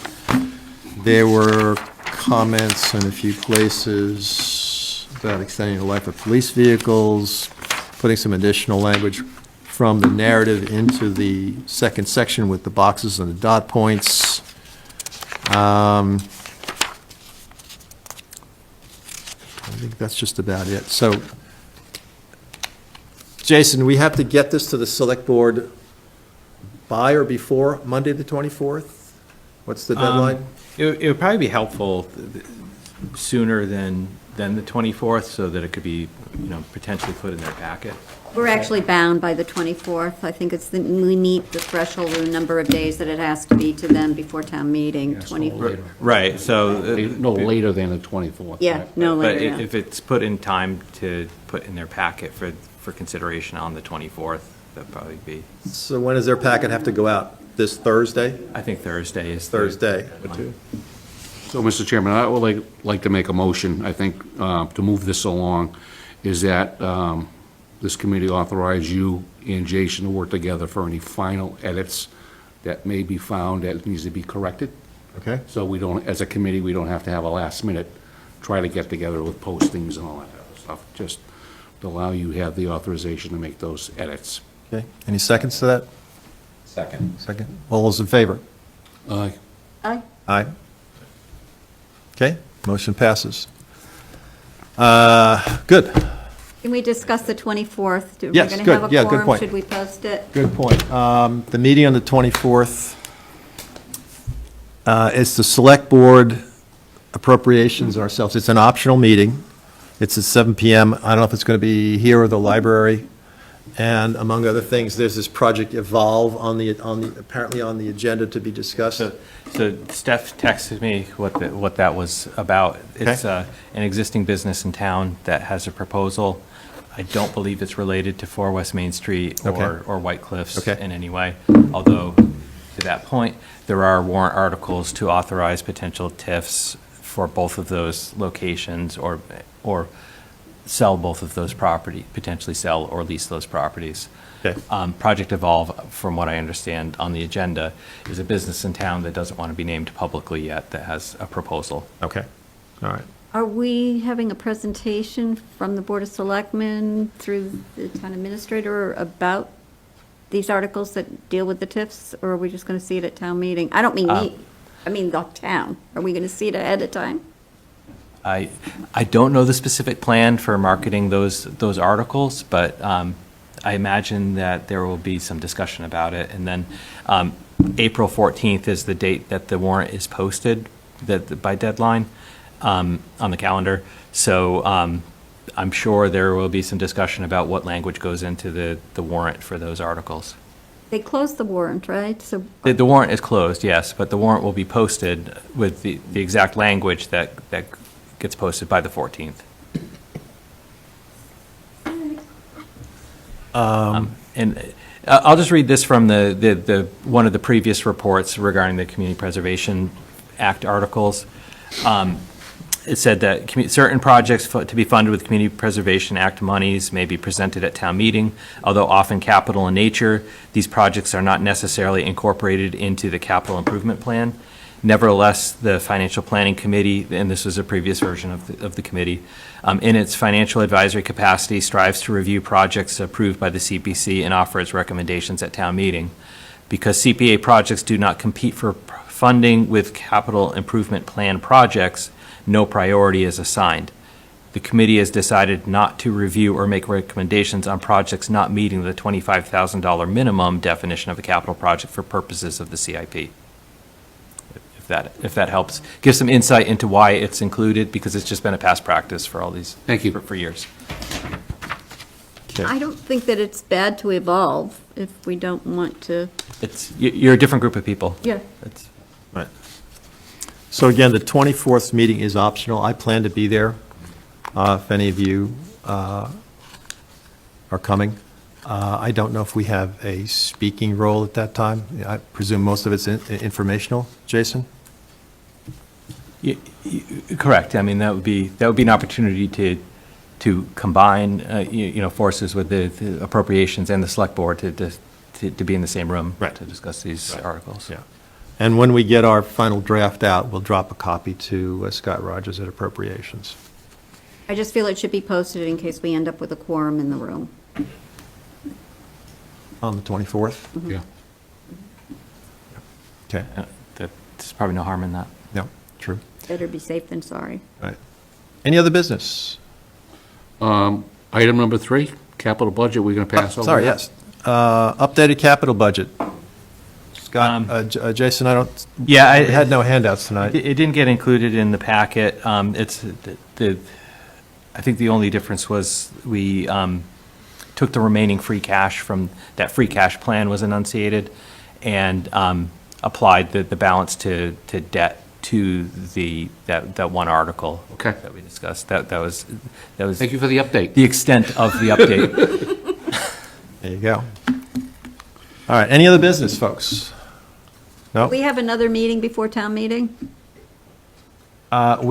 There were comments in a few places about extending the life of police vehicles, putting some additional language from the narrative into the second section with the boxes and the dot points. I think that's just about it. So, Jason, we have to get this to the select board by or before Monday, the 24th? What's the deadline? It would probably be helpful sooner than the 24th, so that it could be, potentially put in their packet. We're actually bound by the 24th. I think we meet the threshold of the number of days that it has to be to them before town meeting, Yes, 24th. Right, so. No later than the 24th. Yeah, right? no But later. if it's put in time to put in their packet for consideration on the 24th, that'd probably be, So when does their packet have to go out? This Thursday? I think Thursday is. Thursday. So, Mr. Chairman, I would like to make a motion, I think, to move this along, is that this committee authorize you and Jason to work together for any final edits that may be found that needs to be corrected. Okay. So we don't, as a committee, we don't have to have a last minute, try to get together with postings and all that other stuff. Just to allow you to have the authorization to make those edits. Okay. Any seconds to that? Second. Second. All those in favor? Aye. Aye. Aye. Okay, motion passes. Good, Can we discuss the 24th? We're Yes, gonna good. have a Yeah, good quorum. point. Should we post it? good point. The meeting on the 24th is the select board appropriations ourselves. It's an optional meeting. It's at 7 PM. I don't know if it's going to be here or the library. And among other things, there's this Project Evolve apparently on the agenda to be discussed. So Steph texted me what that was about. It's Okay. an existing business in town that has a proposal. I don't believe it's related to 4 West Main Street Okay. or White Cliffs Okay. in any way. Although, to that point, there are warrant articles to authorize potential TIFs for both of those locations or sell both of those potentially sell or lease those properties. Okay. Project Evolve, from what I understand on the agenda, is a business in town that doesn't want to be named publicly yet, that has a proposal. Okay, all right. Are we having a presentation from the Board of Selectmen through the town administrator about these articles that deal with the TIFs, or are we just going to see it at town meeting? I don't mean me, I mean the town. Are we going to see it ahead of time? I don't know the specific plan for marketing those articles, but I imagine that there will be some discussion about it. And then April 14th is the date that the warrant is posted by deadline on the calendar. So I'm sure there will be some discussion about what language goes into the warrant for those articles. They closed the warrant, right? So The warrant is closed, yes, but the warrant will be posted with the exact language that gets posted by the 14th. And I'll just read this from the one of the previous reports regarding the Community Preservation Act articles. It said that certain projects to be funded with Community Preservation Act monies may be presented at town meeting. Although often capital in nature, these projects are not necessarily incorporated into the capital improvement plan. Nevertheless, the Financial Planning Committee, and this was a previous version of the committee, in its financial advisory capacity, strives to review projects approved by the CPC and offer its recommendations at town meeting. Because CPA projects do not compete for funding with capital improvement plan projects, no priority is assigned. The committee has decided not to review or make recommendations on projects not meeting the $25,000 minimum definition of a capital project for purposes of the CIP. If that helps, give some insight into why it's included, because it's just been a past practice for all these. Thank you. For years. I don't think that it's bad to evolve if we don't want to, You're a different group of people. yeah. It's- Right. So again, the 24th meeting is optional. I plan to be there if any of you are coming. I don't know if we have a speaking role at that time. I presume most of it's informational. Jason? Correct. I mean, that would be an opportunity to combine, forces with the appropriations and the select board to be in the same room. Right. To discuss these articles. Yeah. And when we get our final draft out, we'll drop a copy to Scott Rogers at Appropriations. I just feel it should be posted in case we end up with a quorum in the room. On the 24th? Yeah. Okay. There's probably no harm in that. No, true. Better be safe than sorry. Right. Any other business? Item number 3, capital budget, we're going to pass over. Sorry, that? yes. Updated capital budget. Scott, Jason, I had no handouts tonight. It didn't get included in the packet. I think the only difference was we took the remaining free cash from, that free cash plan was enunciated, and applied the balance to debt to that one article. Okay. That we discussed. That was Thank you for the update. the extent of the update. There you go. All right, any other business, folks? No? We have another meeting before town meeting? We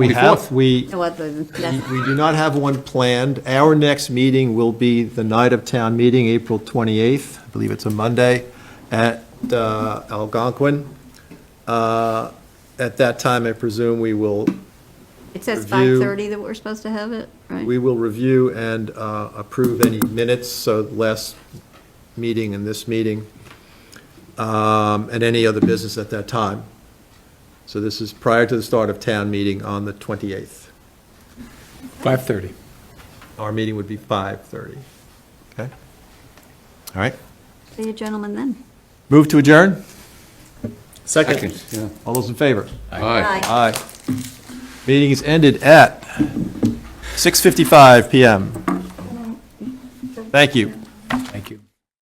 24th. No other than that. We do not have one planned. Our next meeting will be the night of town meeting, April 28th. I believe it's a Monday, at Algonquin. At that time, I presume we will It says Review. 5:30 that we're supposed to have it, right? We will review and approve any minutes, so last meeting and this meeting, and any other business at that time. So this is prior to the start of town meeting on the 28th. 5:30. Our meeting would be 5:30. Okay? All right. See you gentlemen then. Move to adjourn? Second. Yeah. All those in favor? Aye. Aye. Meeting is ended at 6:55 PM. Thank you. Thank you.